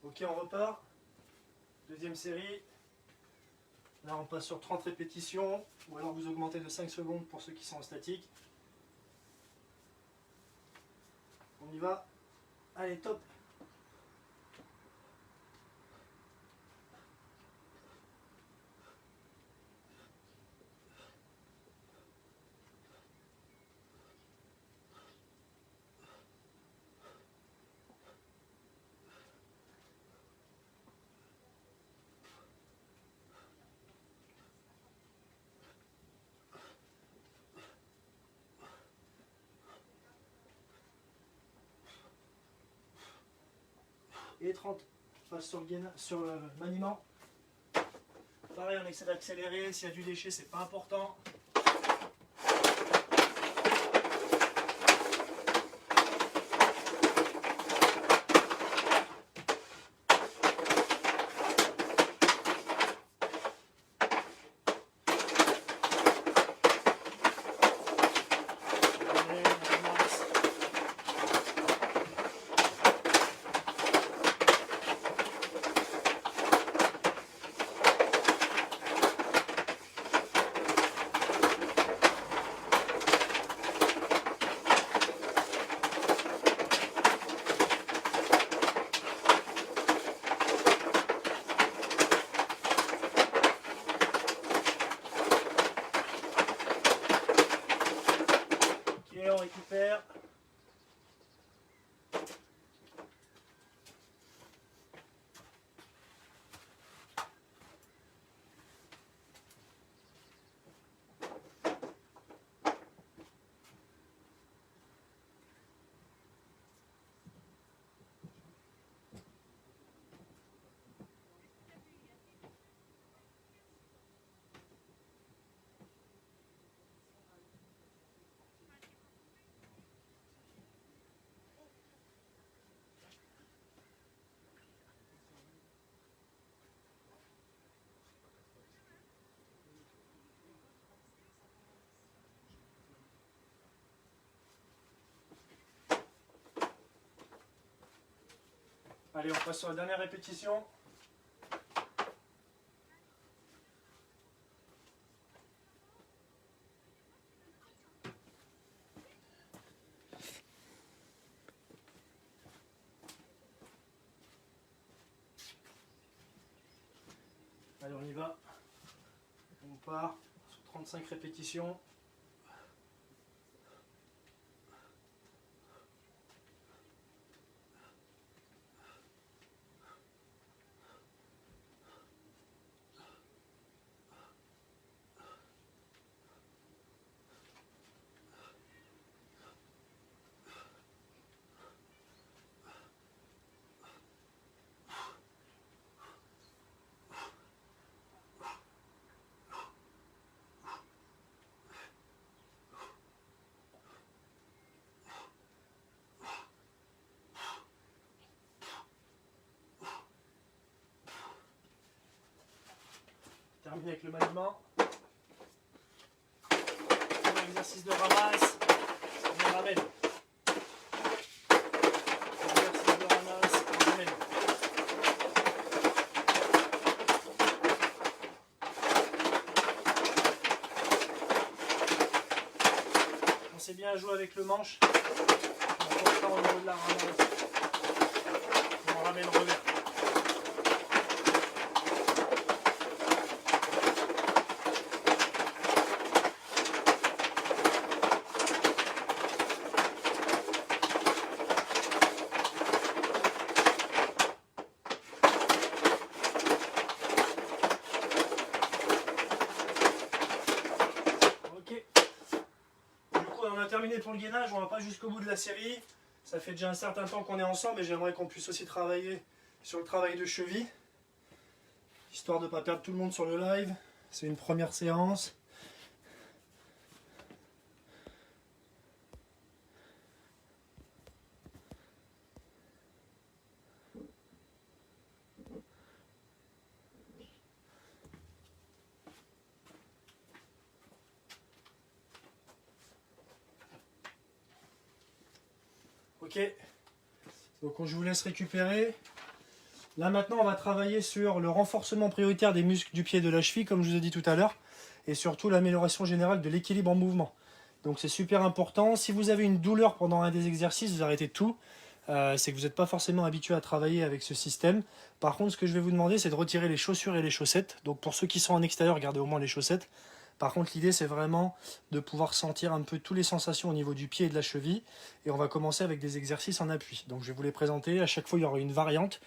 Ok, on repart. Deuxième série. Là, on passe sur 30 répétitions. Ou alors vous augmentez de 5 secondes pour ceux qui sont en statique. On y va. Allez, top. et 30. On passe sur le maniement. Pareil, on essaie d'accélérer. S'il y a du déchet, c'est pas important. On récupère. Allez, on passe sur la dernière répétition. Allez, on y va. On part sur 35 répétitions. Terminé avec le maniement. Exercice de ramasse. On ramène. Exercice de ramasse. On ramène. Pensez bien à jouer avec le manche. On ne pas au niveau de la ramasse. On ramène revers. On a terminé pour le gainage, on va pas jusqu'au bout de la série. Ça fait déjà un certain temps qu'on est ensemble et j'aimerais qu'on puisse aussi travailler sur le travail de cheville. Histoire de ne pas perdre tout le monde sur le live. C'est une première séance. Ok, donc je vous laisse récupérer. Là maintenant on va travailler sur le renforcement prioritaire des muscles du pied et de la cheville comme je vous ai dit tout à l'heure. Et surtout l'amélioration générale de l'équilibre en mouvement. Donc c'est super important. Si vous avez une douleur pendant un des exercices, vous arrêtez tout. C'est que vous n'êtes pas forcément habitué à travailler avec ce système. Par contre ce que je vais vous demander c'est de retirer les chaussures et les chaussettes. Donc pour ceux qui sont en extérieur, gardez au moins les chaussettes. Par contre, l'idée, c'est vraiment de pouvoir sentir un peu toutes les sensations au niveau du pied et de la cheville. Et on va commencer avec des exercices en appui. Donc, je vais vous les présenter. À chaque fois, il y aura une variante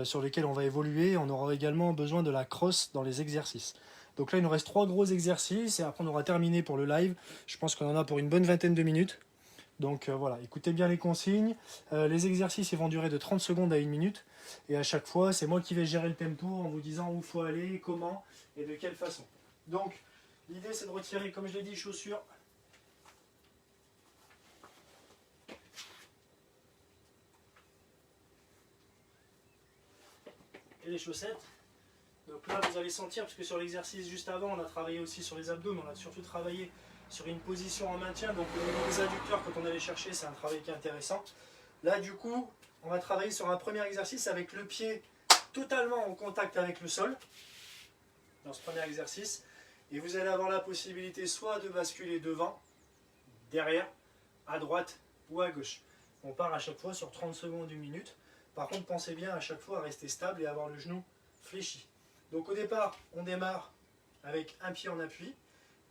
sur lesquelles on va évoluer. On aura également besoin de la crosse dans les exercices. Donc là, il nous reste 3 gros exercices. Et après, on aura terminé pour le live. Je pense qu'on en a pour une bonne vingtaine de minutes. Donc voilà, écoutez bien les consignes. Les exercices ils vont durer de 30 secondes à 1 minute. Et à chaque fois, c'est moi qui vais gérer le tempo en vous disant où il faut aller, comment et de quelle façon. Donc l'idée c'est de retirer, comme je l'ai dit, chaussures. Et les chaussettes. Donc là, vous allez sentir, parce que sur l'exercice juste avant, on a travaillé aussi sur les abdos, mais on a surtout travaillé sur une position en maintien. Donc au niveau des adducteurs, quand on allait chercher, c'est un travail qui est intéressant. Là, du coup, on va travailler sur un premier exercice avec le pied totalement en contact avec le sol, dans ce premier exercice. Et vous allez avoir la possibilité soit de basculer devant, derrière, à droite ou à gauche. On part à chaque fois sur 30 secondes, 1 minute. Par contre, pensez bien à chaque fois à rester stable et à avoir le genou fléchi. Donc au départ, on démarre avec un pied en appui.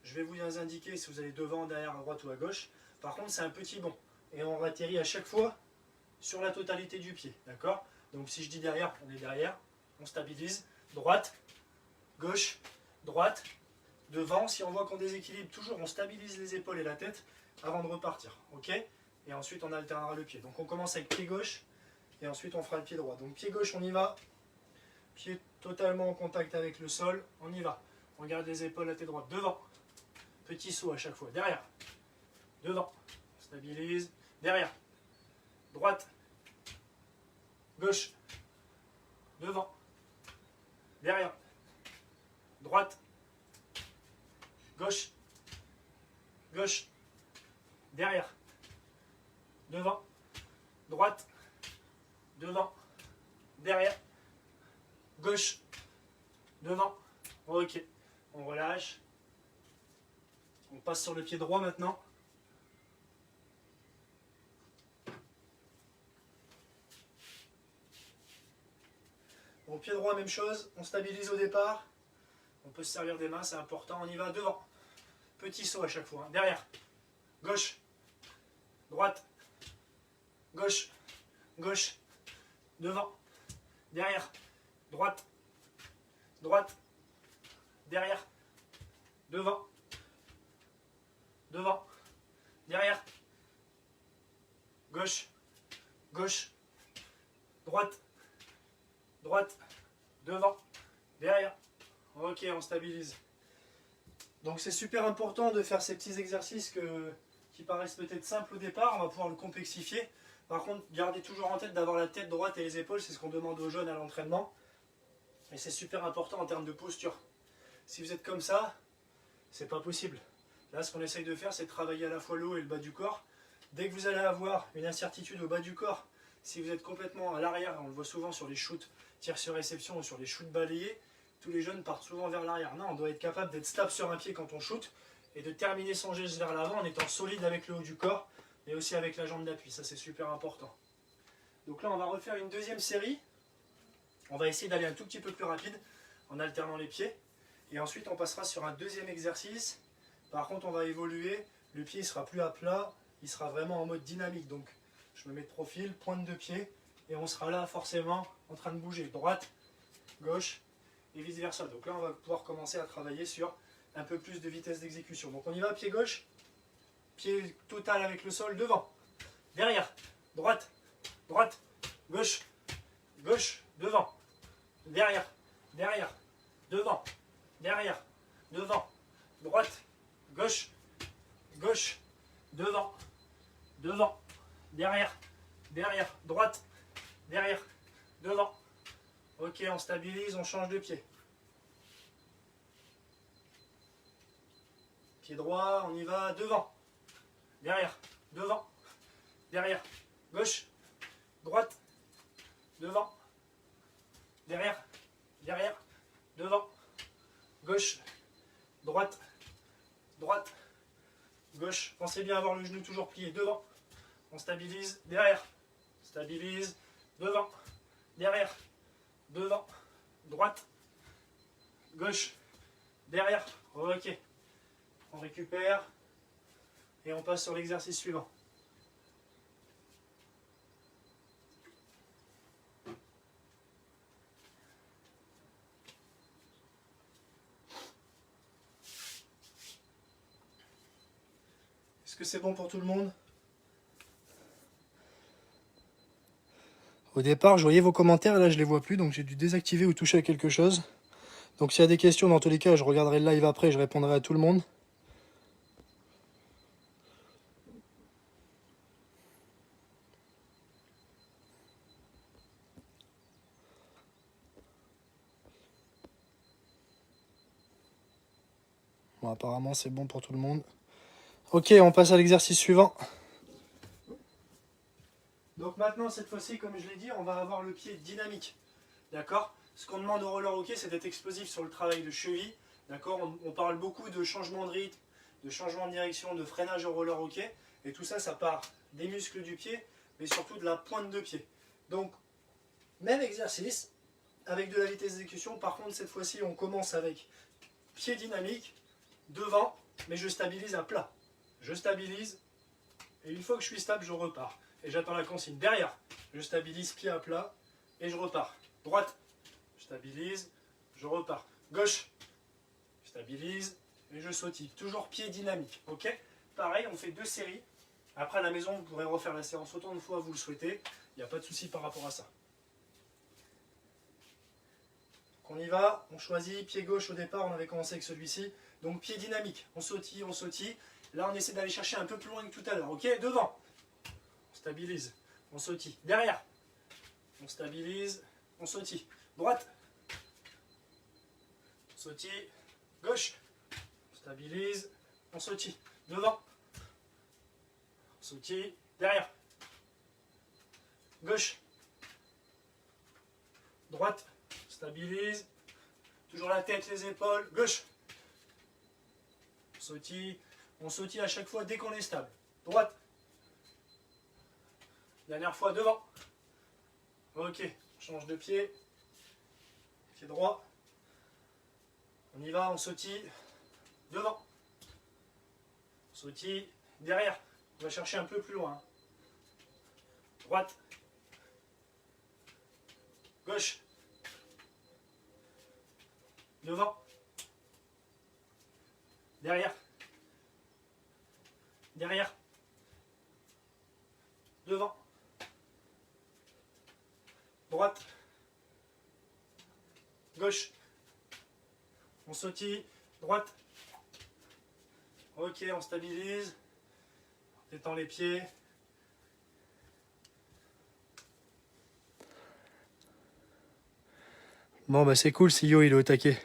Je vais vous indiquer si vous allez devant, derrière, à droite ou à gauche. Par contre, c'est un petit bond. Et on atterrit à chaque fois sur la totalité du pied. D'accord? Donc si je dis derrière, on est derrière. On stabilise. Droite, gauche, droite, devant. Si on voit qu'on déséquilibre, toujours on stabilise les épaules et la tête avant de repartir. Ok? Et ensuite, on alternera le pied. Donc on commence avec pied gauche. Et ensuite, on fera le pied droit. Donc pied gauche, on y va. Pied totalement en contact avec le sol, on y va. On garde les épaules à tête droite, devant. Petit saut à chaque fois, derrière. Devant. Stabilise, derrière. Droite. Gauche. Devant. Derrière. Droite. Gauche. Gauche. Derrière. Devant. Droite. Devant. Derrière. Gauche, devant, ok, on relâche, on passe sur le pied droit maintenant. Bon, pied droit, même chose, on stabilise au départ, on peut se servir des mains, c'est important, on y va, devant, petit saut à chaque fois, hein. Derrière, gauche, droite, gauche, gauche, devant, derrière, droite, droite, derrière, devant, devant, derrière, gauche, gauche, droite, droite, devant, derrière. Ok, on stabilise. Donc c'est super important de faire ces petits exercices qui paraissent peut-être simples au départ, on va pouvoir le complexifier. Par contre, gardez toujours en tête d'avoir la tête droite et les épaules, c'est ce qu'on demande aux jeunes à l'entraînement. Et c'est super important en termes de posture. Si vous êtes comme ça, c'est pas possible. Là, ce qu'on essaye de faire, c'est de travailler à la fois le haut et le bas du corps. Dès que vous allez avoir une incertitude au bas du corps, si vous êtes complètement à l'arrière, on le voit souvent sur les shoots tir sur réception ou sur les shoots balayés, tous les jeunes partent souvent vers l'arrière. Non, on doit être capable d'être stable sur un pied quand on shoot et de terminer son geste vers l'avant en étant solide avec le haut du corps, mais aussi avec la jambe d'appui. Ça, c'est super important. Donc là, on va refaire une deuxième série. On va essayer d'aller un tout petit peu plus rapide en alternant les pieds. Et ensuite, on passera sur un deuxième exercice. Par contre, on va évoluer. Le pied ne sera plus à plat. Il sera vraiment en mode dynamique. Donc, je me mets de profil, pointe de pied. Et on sera là forcément en train de bouger. Droite, gauche et vice versa. Donc là, on va pouvoir commencer à travailler sur un peu plus de vitesse d'exécution. Donc on y va, pied gauche. Pied total avec le sol, devant. Derrière, droite, droite, gauche, gauche, devant. Derrière, derrière, devant, derrière, devant, droite, gauche, gauche, devant, devant, derrière, derrière, droite, derrière, devant. Ok, on stabilise, on change de pied. Pied droit, on y va, devant, derrière, devant, derrière, gauche, droite, devant, derrière, derrière, devant, gauche, droite, droite, gauche. Pensez bien à avoir le genou toujours plié devant. On stabilise, derrière, stabilise, devant, derrière, devant, droite, gauche, derrière. Ok. On récupère et on passe sur l'exercice suivant. Est-ce que c'est bon pour tout le monde? Au départ, je voyais vos commentaires, là je les vois plus, donc j'ai dû désactiver ou toucher à quelque chose. Donc s'il y a des questions, dans tous les cas, je regarderai le live après, je répondrai à tout le monde. Bon, apparemment c'est bon pour tout le monde. Ok, on passe à l'exercice suivant. Donc maintenant, cette fois-ci, comme je l'ai dit, on va avoir le pied dynamique. D'accord? Ce qu'on demande au roller hockey, c'est d'être explosif sur le travail de cheville. D'accord? On parle beaucoup de changement de rythme, de changement de direction, de freinage au roller hockey. Et tout ça, ça part des muscles du pied, mais surtout de la pointe de pied. Donc, même exercice, avec de la vitesse d'exécution. Par contre, cette fois-ci, on commence avec pied dynamique, devant, mais je stabilise à plat. Je stabilise, et une fois que je suis stable, je repars. Et j'attends la consigne. Derrière, je stabilise pied à plat, et je repars. Droite, je stabilise, je repars. Gauche, je stabilise, et je sautille. Toujours pied dynamique, ok? Pareil, on fait 2 séries. Après, à la maison, vous pourrez refaire la séance autant de fois que vous le souhaitez. Il n'y a pas de souci par rapport à ça. Donc on y va, on choisit pied gauche au départ, on avait commencé avec celui-ci. Donc pied dynamique, on sautille, on sautille. Là, on essaie d'aller chercher un peu plus loin que tout à l'heure, ok? Devant, on stabilise, on sautille. Derrière, on stabilise, on sautille. Droite, on sautille. Gauche, on stabilise, on sautille. Devant, on sautille. Derrière, gauche, droite, on stabilise. Toujours la tête, les épaules. Gauche, on sautille. On sautille à chaque fois dès qu'on est stable. Droite. Dernière fois devant. Ok, on change de pied. Pied droit. On y va, on sautille. Devant. On sautille. Derrière. On va chercher un peu plus loin. Droite. Gauche. Devant. Derrière. Derrière. Devant. Droite. Gauche. On sautille. Droite. Ok, on stabilise. On détend les pieds. Bon bah c'est cool, CEO il est au taquet.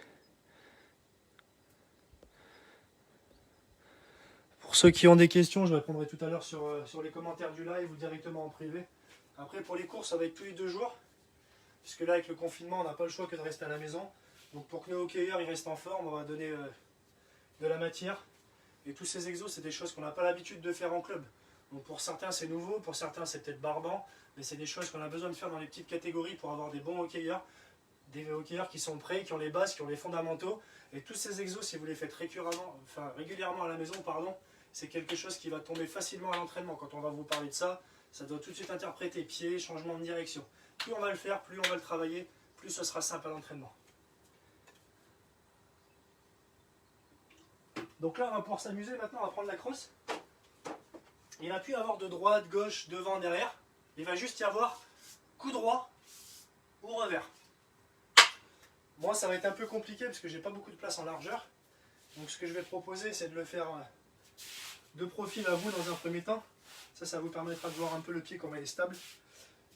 Pour ceux qui ont des questions, je répondrai tout à l'heure sur les commentaires du live ou directement en privé. Après pour les courses, ça va être tous les 2 jours. Puisque là avec le confinement, on n'a pas le choix que de rester à la maison. Donc pour que nos hockeyeurs ils restent en forme, on va donner de la matière. Et tous ces exos, c'est des choses qu'on n'a pas l'habitude de faire en club. Donc pour certains c'est nouveau, pour certains c'est peut-être barbant. Mais c'est des choses qu'on a besoin de faire dans les petites catégories pour avoir des bons hockeyeurs. Des hockeyeurs qui sont prêts, qui ont les bases, qui ont les fondamentaux. Et tous ces exos, si vous les faites régulièrement à la maison, c'est quelque chose qui va tomber facilement à l'entraînement. Quand on va vous parler de ça, ça doit tout de suite interpréter pied, changement de direction. Plus on va le faire, plus on va le travailler, plus ce sera simple à l'entraînement. Donc là, on va pouvoir s'amuser. Maintenant, on va prendre la crosse. Il va plus y avoir de droite, gauche, devant, derrière. Il va juste y avoir coup droit ou revers. Moi, ça va être un peu compliqué parce que j'ai pas beaucoup de place en largeur. Donc ce que je vais proposer, c'est de le faire de profil à vous dans un premier temps. Ça vous permettra de voir un peu le pied, comment il est stable.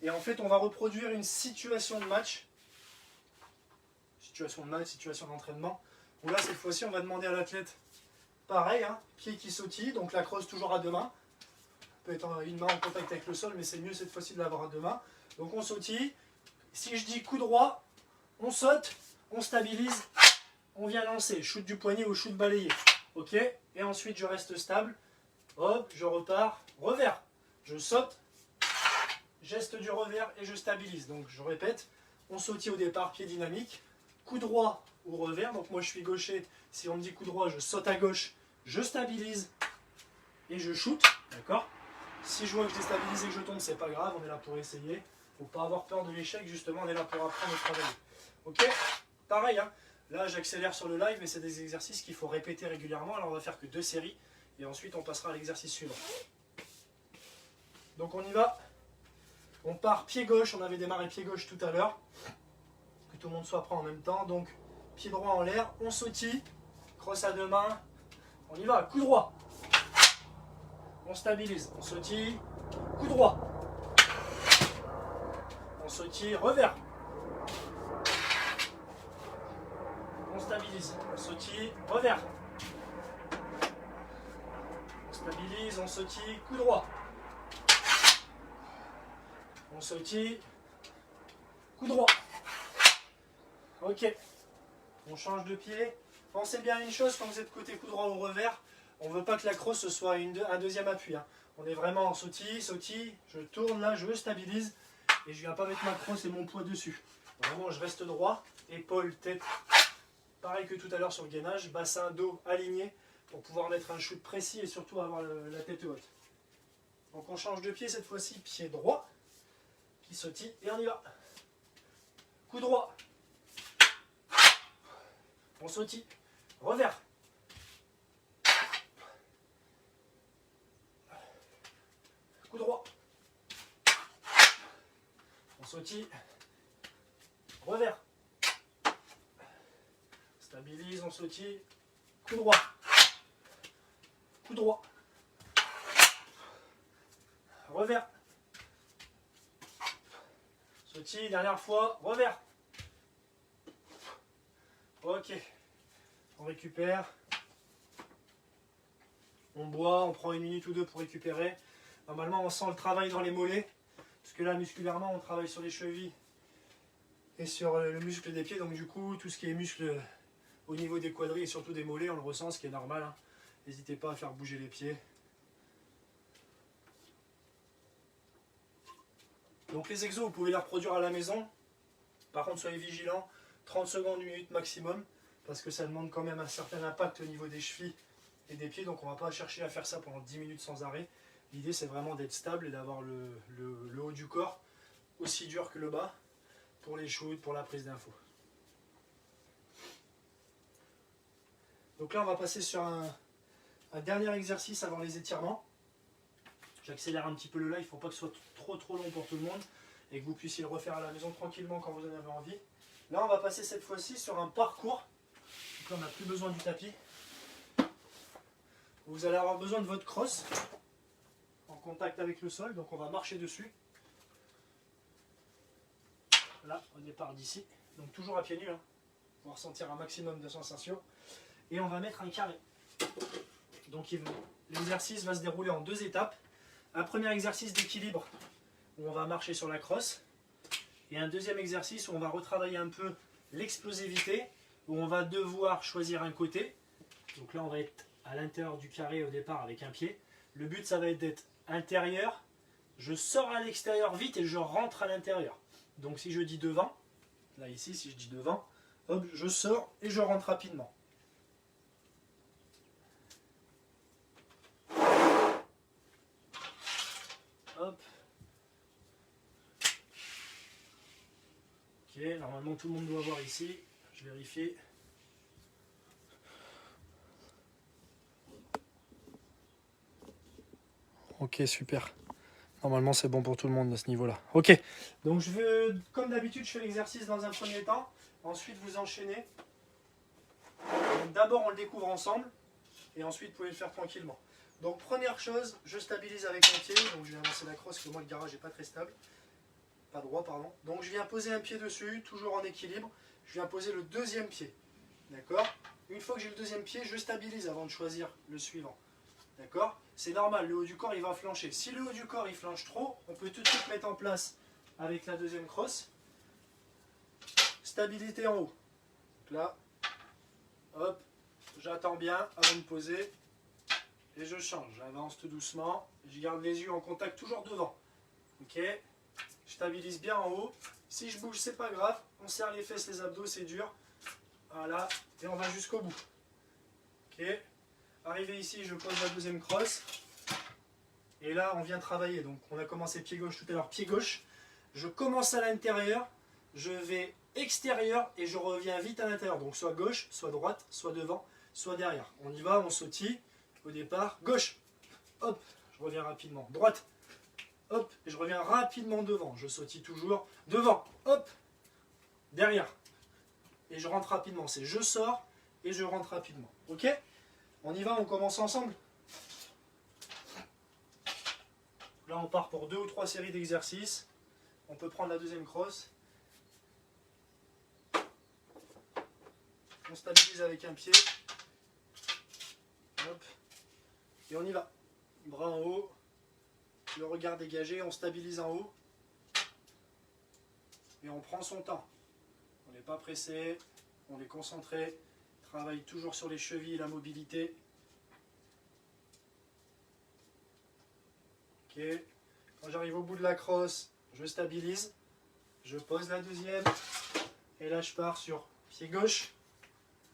Et en fait, on va reproduire une situation de match. Situation d'entraînement. Où là, cette fois-ci, on va demander à l'athlète, pareil, hein, pied qui sautille, donc la crosse toujours à 2 mains. Peut être une main en contact avec le sol, mais c'est mieux cette fois-ci de l'avoir à 2 mains. Donc on sautille. Si je dis coup droit, on saute, on stabilise, on vient lancer. Shoot du poignet ou shoot balayé. Ok? Et ensuite, je reste stable. Hop, je repars. Revers. Je saute. Geste du revers et je stabilise. Donc je répète, on sautille au départ, pied dynamique. Coup droit ou revers. Donc moi je suis gaucher. Si on me dit coup droit, je saute à gauche. Je stabilise et je shoot. D'accord? Si je vois que je déstabilise et que je tombe, c'est pas grave. On est là pour essayer. Faut pas avoir peur de l'échec. Justement, on est là pour apprendre et travailler. Ok? Pareil, hein. Là, j'accélère sur le live, mais c'est des exercices qu'il faut répéter régulièrement. Alors, on va faire que 2 séries, et ensuite, on passera à l'exercice suivant. Donc, on y va. On part pied gauche, on avait démarré pied gauche tout à l'heure. Que tout le monde soit prêt en même temps. Donc pied droit en l'air, on sautille, crosse à deux mains. On y va, coup droit. On stabilise, on sautille, coup droit. On sautille, revers. On stabilise, on sautille, revers. On stabilise, on sautille, coup droit. On sautille, coup droit. Ok, on change de pied. Pensez bien à une chose quand vous êtes côté coup droit ou revers, on ne veut pas que la crosse ce soit un deuxième appui. Hein. On est vraiment en sautille, sautille, je tourne là, je stabilise et je ne viens pas mettre ma crosse et mon poids dessus. Vraiment, je reste droit, épaule, tête. Pareil que tout à l'heure sur le gainage, bassin, dos aligné pour pouvoir mettre un shoot précis et surtout avoir la tête haute. Donc on change de pied cette fois-ci, pied droit, qui sautille et on y va. Coup droit. On sautille. Revers. Coup droit. On sautille. Revers. Stabilise, on sautille. Coup droit. Coup droit. Revers. Sautille, dernière fois. Revers. Ok. On récupère. On boit, on prend une minute ou deux pour récupérer. Normalement, on sent le travail dans les mollets. Parce que là, musculairement, on travaille sur les chevilles et sur le muscle des pieds. Donc du coup, tout ce qui est muscle au niveau des quadris et surtout des mollets, on le ressent, ce qui est normal. Hein. N'hésitez pas à faire bouger les pieds. Donc les exos, vous pouvez les reproduire à la maison. Par contre, soyez vigilants. 30 secondes, 1 minute maximum. Parce que ça demande quand même un certain impact au niveau des chevilles et des pieds. Donc on ne va pas chercher à faire ça pendant 10 minutes sans arrêt. L'idée, c'est vraiment d'être stable et d'avoir le haut du corps aussi dur que le bas pour les shoots, pour la prise d'info. Donc là, on va passer sur un dernier exercice avant les étirements. J'accélère un petit peu le live, il ne faut pas que ce soit trop long pour tout le monde et que vous puissiez le refaire à la maison tranquillement quand vous en avez envie. Là, on va passer cette fois-ci sur un parcours. Donc là, on n'a plus besoin du tapis. Vous allez avoir besoin de votre crosse en contact avec le sol, donc on va marcher dessus. Là, au départ d'ici, donc toujours à pieds nus, hein, pour ressentir un maximum de sensations. Et on va mettre un carré. Donc l'exercice va se dérouler en 2 étapes. Un premier exercice d'équilibre où on va marcher sur la crosse. Et un deuxième exercice où on va retravailler un peu l'explosivité, où on va devoir choisir un côté. Donc là, on va être à l'intérieur du carré au départ avec un pied. Le but, ça va être d'être intérieur. Je sors à l'extérieur vite et je rentre à l'intérieur. Donc si je dis devant, là ici, si je dis devant, hop, je sors et je rentre rapidement. Hop. Ok, normalement tout le monde doit voir ici. Je vérifie. Ok, super. Normalement c'est bon pour tout le monde à ce niveau-là. Ok, donc comme d'habitude, je fais l'exercice dans un premier temps. Ensuite, vous enchaînez. D'abord, on le découvre ensemble. Et ensuite, vous pouvez le faire tranquillement. Donc première chose, je stabilise avec mon pied. Donc je vais avancer la crosse, parce que moi le garage n'est pas très stable. Pas droit, pardon. Donc je viens poser un pied dessus, toujours en équilibre. Je viens poser le deuxième pied. D'accord? Une fois que j'ai le deuxième pied, je stabilise avant de choisir le suivant. D'accord? C'est normal, le haut du corps il va flancher. Si le haut du corps il flanche trop, on peut tout de suite mettre en place avec la deuxième crosse. Stabilité en haut. Donc là, hop, j'attends bien avant de poser. Et je change, j'avance tout doucement. Je garde les yeux en contact toujours devant. Ok? Je stabilise bien en haut. Si je bouge, c'est pas grave. On serre les fesses, les abdos, c'est dur. Voilà, et on va jusqu'au bout. Ok? Arrivé ici, je pose la deuxième crosse. Et là, on vient travailler. Donc, on a commencé pied gauche tout à l'heure. Pied gauche. Je commence à l'intérieur. Je vais extérieur et je reviens vite à l'intérieur. Donc, soit gauche, soit droite, soit devant, soit derrière. On y va, on sautille. Au départ, gauche. Hop, je reviens rapidement. Droite. hop, et je reviens rapidement devant. Je sautille toujours devant, hop, derrière. Et je rentre rapidement. C'est je sors et je rentre rapidement. Ok? On y va, on commence ensemble. Là, on part pour 2 ou 3 séries d'exercices. On peut prendre la deuxième crosse. On stabilise avec un pied. Hop. Et on y va. Bras en haut. Le regard dégagé. On stabilise en haut. Et on prend son temps. On n'est pas pressé. On est concentré. Travaille toujours sur les chevilles et la mobilité. Ok. Quand j'arrive au bout de la crosse, je stabilise. Je pose la deuxième. Et là, je pars sur pied gauche.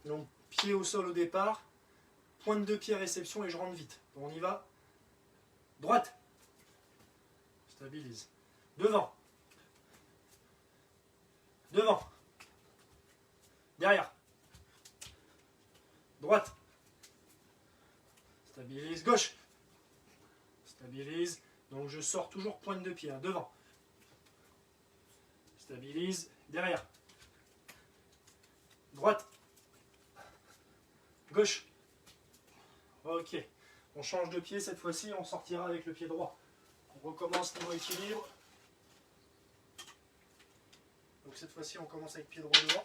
Donc, pied au sol au départ. Pointe de pied réception et je rentre vite. Donc, on y va. Droite. Stabilise. Devant. Devant. Derrière. Droite. Stabilise. Gauche. Stabilise. Donc je sors toujours pointe de pied. Hein, devant. Stabilise. Derrière. Droite. Gauche. Ok. On change de pied cette fois-ci. On sortira avec le pied droit. On recommence niveau équilibre. Donc cette fois-ci, on commence avec pied droit devant.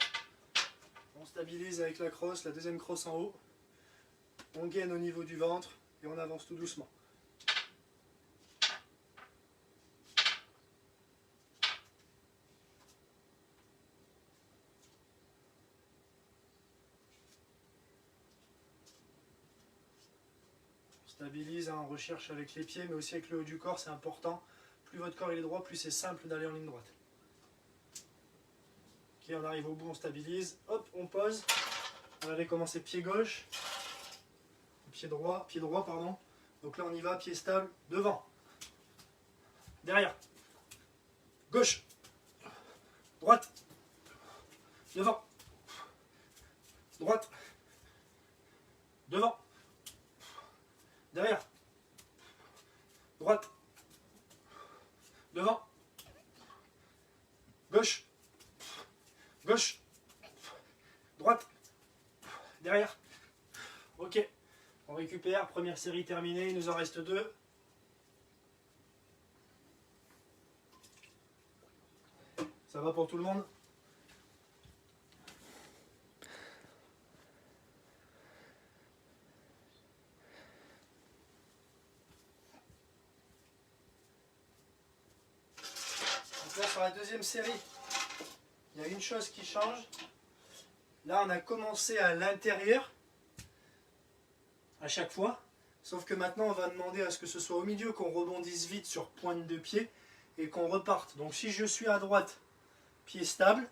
On stabilise avec la crosse, la deuxième crosse en haut. On gaine au niveau du ventre et on avance tout doucement. On stabilise, hein, on recherche avec les pieds, mais aussi avec le haut du corps, c'est important. Plus votre corps il est droit, plus c'est simple d'aller en ligne droite. Ok, on arrive au bout, on stabilise. Hop, on pose. On avait commencé pied gauche. Pied droit, pardon. Donc là on y va, pied stable, devant. Derrière. Gauche. Droite. Devant. Droite. Devant. Derrière. Droite. Devant. Gauche. Gauche. Droite. Derrière. Ok. On récupère. Première série terminée. Il nous en reste 2. Ça va pour tout le monde? Donc là, sur la deuxième série, il y a une chose qui change. Là, on a commencé à l'intérieur à chaque fois. Sauf que maintenant, on va demander à ce que ce soit au milieu, qu'on rebondisse vite sur pointe de pied et qu'on reparte. Donc si je suis à droite, pied stable.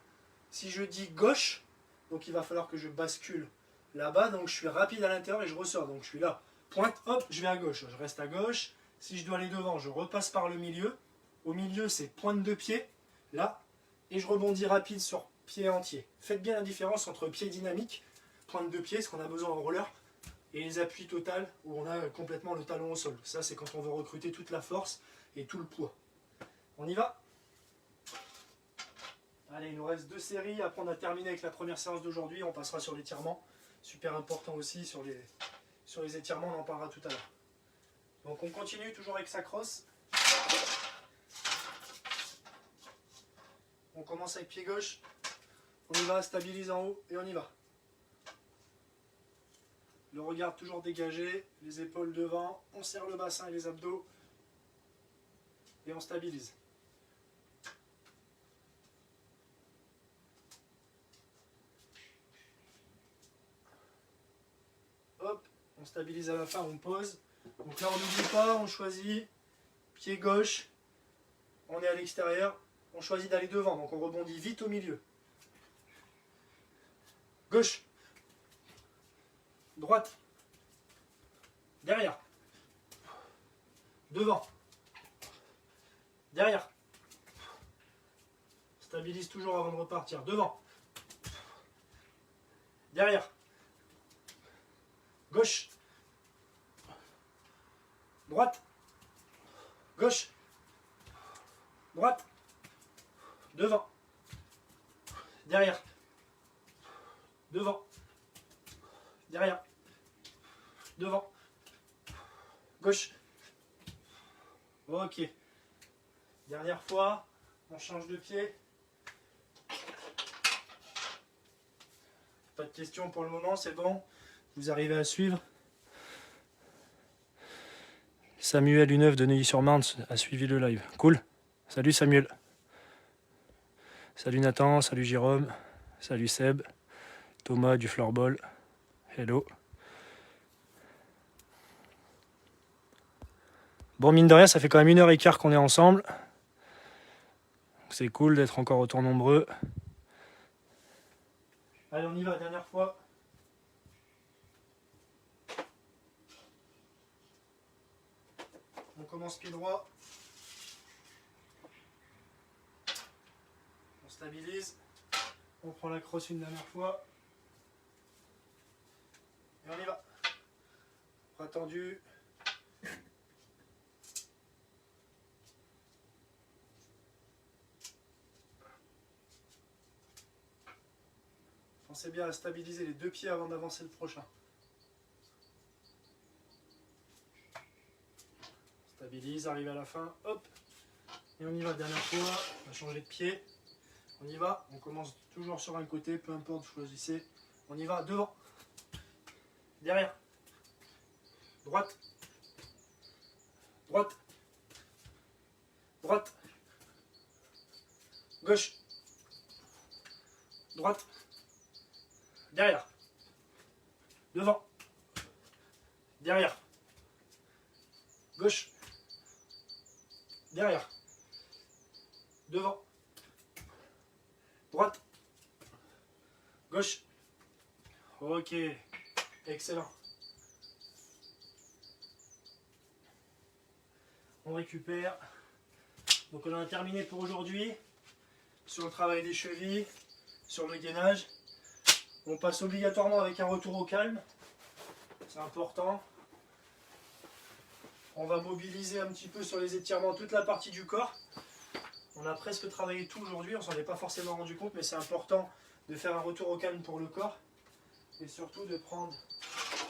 Si je dis gauche, donc il va falloir que je bascule là-bas. Donc je suis rapide à l'intérieur et je ressors. Donc je suis là, pointe, hop, je vais à gauche. Je reste à gauche. Si je dois aller devant, je repasse par le milieu. Au milieu, c'est pointe de pied, là. Et je rebondis rapide sur pied entier. Faites bien la différence entre pied dynamique, pointe de pied, ce qu'on a besoin en roller, et les appuis total où on a complètement le talon au sol. Ça, c'est quand on veut recruter toute la force et tout le poids. On y va? Allez, il nous reste 2 séries. Après, on a terminé avec la première séance d'aujourd'hui. On passera sur l'étirement. Super important aussi sur les étirements. On en parlera tout à l'heure. Donc, on continue toujours avec sa crosse. On commence avec pied gauche. On y va, stabilise en haut et on y va. Le regard toujours dégagé, les épaules devant. On serre le bassin et les abdos. Et on stabilise. Hop, on stabilise à la fin, on pose. Donc là, on n'oublie pas, on choisit pied gauche. On est à l'extérieur. On choisit d'aller devant, donc on rebondit vite au milieu. Gauche. Droite. Derrière. Devant. Derrière. Stabilise toujours avant de repartir. Devant. Derrière. Gauche. Droite. Gauche. droite, devant, derrière, devant, derrière, devant, gauche. Ok. Dernière fois, on change de pied. Pas de questions pour le moment, c'est bon. Vous arrivez à suivre. Samuel Uneuve de Neuilly-sur-Marne a suivi le live. Cool. Salut Samuel. Salut Nathan, salut Jérôme, salut Seb, Thomas du Floorball. Hello. Bon, mine de rien, ça fait quand même 1h15 qu'on est ensemble. C'est cool d'être encore autant nombreux. Allez, on y va, dernière fois. On commence pied droit. On stabilise. On prend la crosse une dernière fois. Et on y va. Bras tendus. Pensez bien à stabiliser les deux pieds avant d'avancer le prochain. Stabilise, arrive à la fin, hop. Et on y va, dernière fois, on va changer de pied. On y va, on commence toujours sur un côté, peu importe, vous choisissez. On y va, devant, derrière, droite, droite, droite, gauche, droite, derrière, devant, derrière, gauche, derrière, devant, droite, gauche. Ok, excellent. On récupère. Donc on a terminé pour aujourd'hui sur le travail des chevilles, sur le gainage. On passe obligatoirement avec un retour au calme. C'est important. On va mobiliser un petit peu sur les étirements toute la partie du corps. On a presque travaillé tout aujourd'hui, on s'en est pas forcément rendu compte, mais c'est important de faire un retour au calme pour le corps. Et surtout de prendre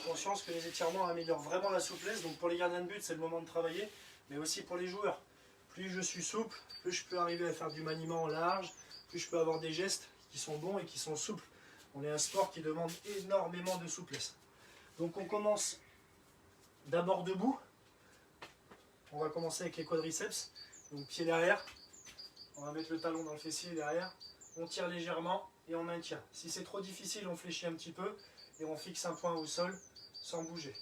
conscience que les étirements améliorent vraiment la souplesse. Donc pour les gardiens de but, c'est le moment de travailler, mais aussi pour les joueurs. Plus je suis souple, plus je peux arriver à faire du maniement large, plus je peux avoir des gestes qui sont bons et qui sont souples. On est un sport qui demande énormément de souplesse. Donc on commence d'abord debout. On va commencer avec les quadriceps. Donc pied derrière. On va mettre le talon dans le fessier derrière. On tire légèrement et on maintient. Si c'est trop difficile, on fléchit un petit peu et on fixe un point au sol sans bouger.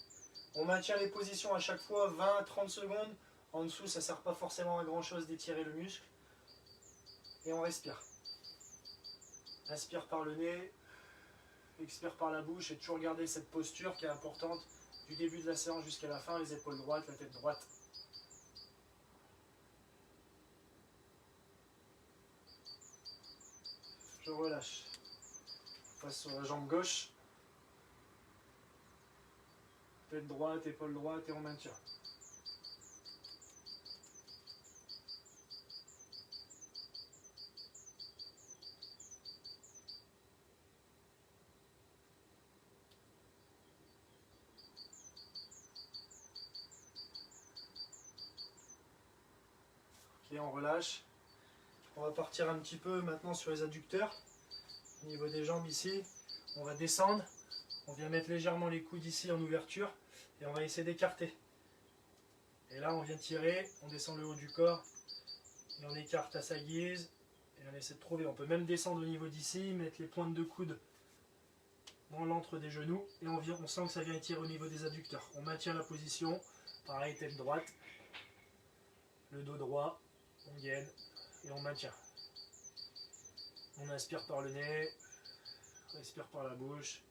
On maintient les positions à chaque fois 20 à 30 secondes. En dessous, ça ne sert pas forcément à grand chose d'étirer le muscle. Et on respire. Inspire par le nez, expire par la bouche et toujours garder cette posture qui est importante du début de la séance jusqu'à la fin, les épaules droites, la tête droite. Je relâche. On passe sur la jambe gauche. Tête droite, épaule droite et on maintient. Ok, on relâche. On va partir un petit peu maintenant sur les adducteurs. Au niveau des jambes ici, on va descendre. On vient mettre légèrement les coudes ici en ouverture et on va essayer d'écarter. Et là, on vient tirer, on descend le haut du corps et on écarte à sa guise et on essaie de trouver. On peut même descendre au niveau d'ici, mettre les pointes de coude dans l'antre des genoux et on sent que ça vient étirer au niveau des adducteurs. On maintient la position, pareil, tête droite, le dos droit, on gaine et on maintient. On inspire par le nez, respire par la bouche.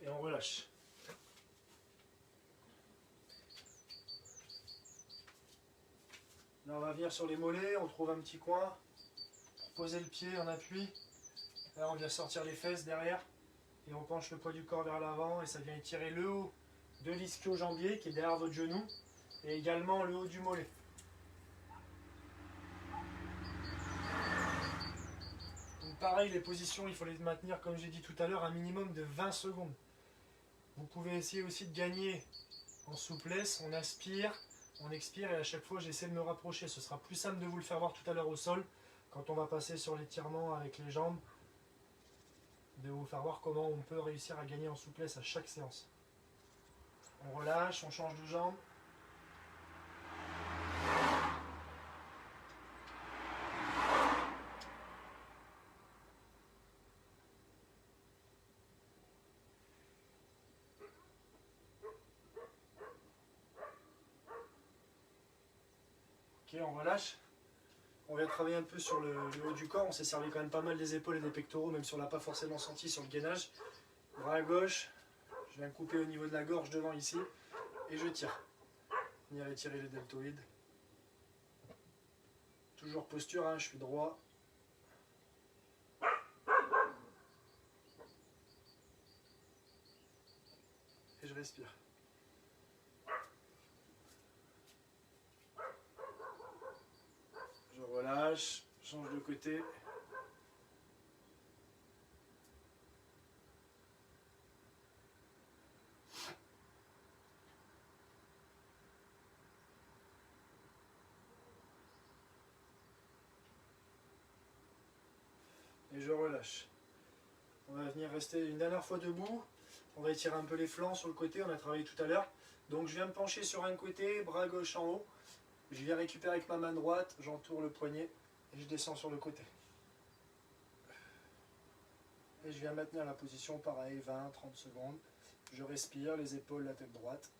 Et on relâche. Là, on va venir sur les mollets, on trouve un petit coin pour poser le pied en appui. Là, on vient sortir les fesses derrière et on penche le poids du corps vers l'avant et ça vient étirer le haut de l'ischio-jambier qui est derrière votre genou et également le haut du mollet. Donc pareil, les positions, il faut les maintenir, comme j'ai dit tout à l'heure, un minimum de 20 secondes. Vous pouvez essayer aussi de gagner en souplesse, on inspire, on expire et à chaque fois j'essaie de me rapprocher. Ce sera plus simple de vous le faire voir tout à l'heure au sol quand on va passer sur l'étirement avec les jambes, de vous faire voir comment on peut réussir à gagner en souplesse à chaque séance. On relâche, on change de jambe. Ok, on relâche. On vient travailler un peu sur le haut du corps. On s'est servi quand même pas mal des épaules et des pectoraux, même si on ne l'a pas forcément senti sur le gainage. Bras à gauche. Je viens couper au niveau de la gorge devant ici. Et je tire. Venir étirer les deltoïdes. Toujours posture, hein, je suis droit. Et je respire. Je relâche, change de côté. Et je relâche. On va venir rester une dernière fois debout. On va étirer un peu les flancs sur le côté, on a travaillé tout à l'heure. Donc je viens me pencher sur un côté, bras gauche en haut. Je viens récupérer avec ma main droite, j'entoure le poignet et je descends sur le côté. Et je viens maintenir la position pareil, 20-30 secondes. Je respire, les épaules, la tête droite.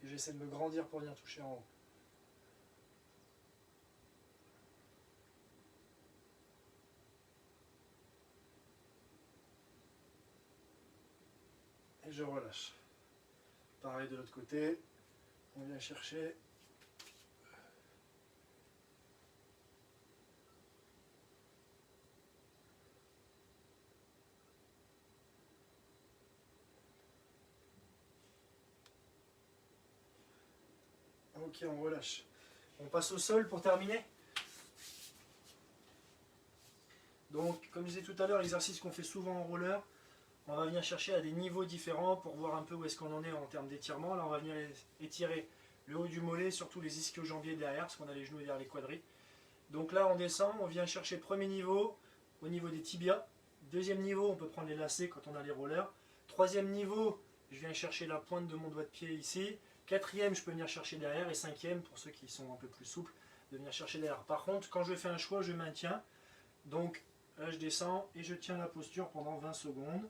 Et j'essaie de me grandir pour venir toucher en haut. Et je relâche. Pareil de l'autre côté. On vient chercher. Ok, on relâche. On passe au sol pour terminer. Donc, comme je disais tout à l'heure, l'exercice qu'on fait souvent en roller, on va venir chercher à des niveaux différents pour voir un peu où est-ce qu'on en est en termes d'étirement. Là, on va venir étirer le haut du mollet, surtout les ischio-jambiers derrière, parce qu'on a les genoux derrière les quadris. Donc là, on descend, on vient chercher premier niveau au niveau des tibias. Deuxième niveau, on peut prendre les lacets quand on a les rollers. Troisième niveau, je viens chercher la pointe de mon doigt de pied ici. Quatrième, je peux venir chercher derrière. Et cinquième, pour ceux qui sont un peu plus souples, de venir chercher derrière. Par contre, quand je fais un choix, je maintiens. Donc là, je descends et je tiens la posture pendant 20 secondes.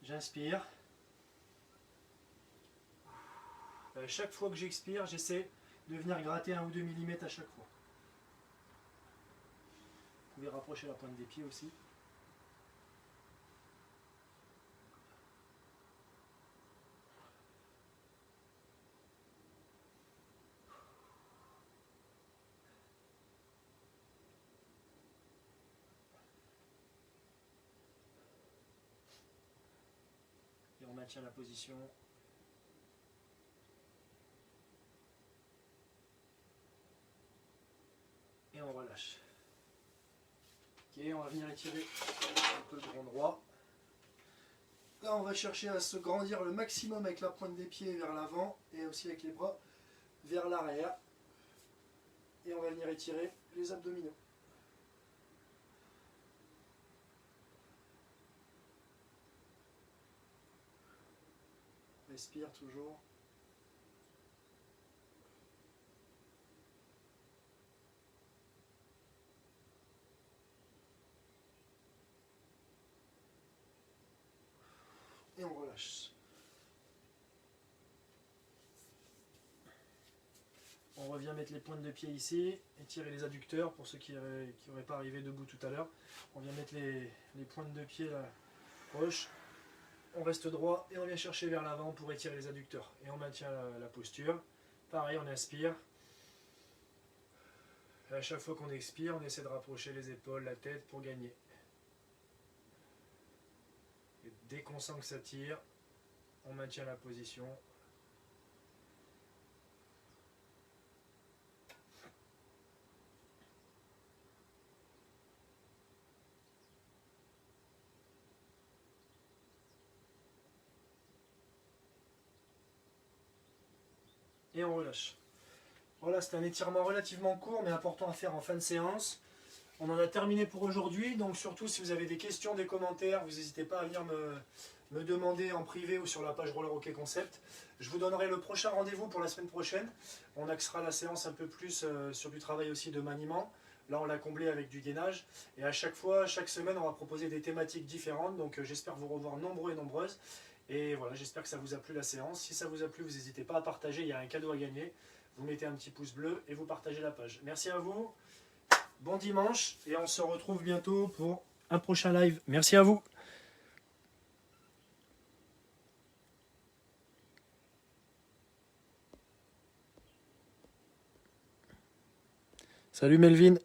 J'inspire. Chaque fois que j'expire, j'essaie de venir gratter 1 ou 2 mm à chaque fois. Vous pouvez rapprocher la pointe des pieds aussi. Et on maintient la position. Et on relâche. Ok, on va venir étirer un peu le grand droit. Là, on va chercher à se grandir le maximum avec la pointe des pieds vers l'avant et aussi avec les bras vers l'arrière. Et on va venir étirer les abdominaux. Respire toujours. Et on relâche. On revient mettre les pointes de pied ici, étirer les adducteurs pour ceux qui n'auraient pas arrivé debout tout à l'heure. On vient mettre les pointes de pied là, proches. on reste droit et on vient chercher vers l'avant pour étirer les adducteurs. Et on maintient la posture. Pareil, on inspire. Et à chaque fois qu'on expire, on essaie de rapprocher les épaules, la tête pour gagner. Et dès qu'on sent que ça tire, on maintient la position. Et on relâche. Voilà, c'est un étirement relativement court mais important à faire en fin de séance. On en a terminé pour aujourd'hui, donc surtout si vous avez des questions, des commentaires, vous n'hésitez pas à venir me demander en privé ou sur la page Roller Hockey Concept. Je vous donnerai le prochain rendez-vous pour la semaine prochaine. On axera la séance un peu plus sur du travail aussi de maniement. Là, on l'a comblé avec du gainage. Et à chaque fois, chaque semaine, on va proposer des thématiques différentes. Donc j'espère vous revoir nombreux et nombreuses. Et voilà, j'espère que ça vous a plu la séance. Si ça vous a plu, vous n'hésitez pas à partager, il y a un cadeau à gagner. Vous mettez un petit pouce bleu et vous partagez la page. Merci à vous, bon dimanche et on se retrouve bientôt pour un prochain live. Merci à vous. Salut Melvin.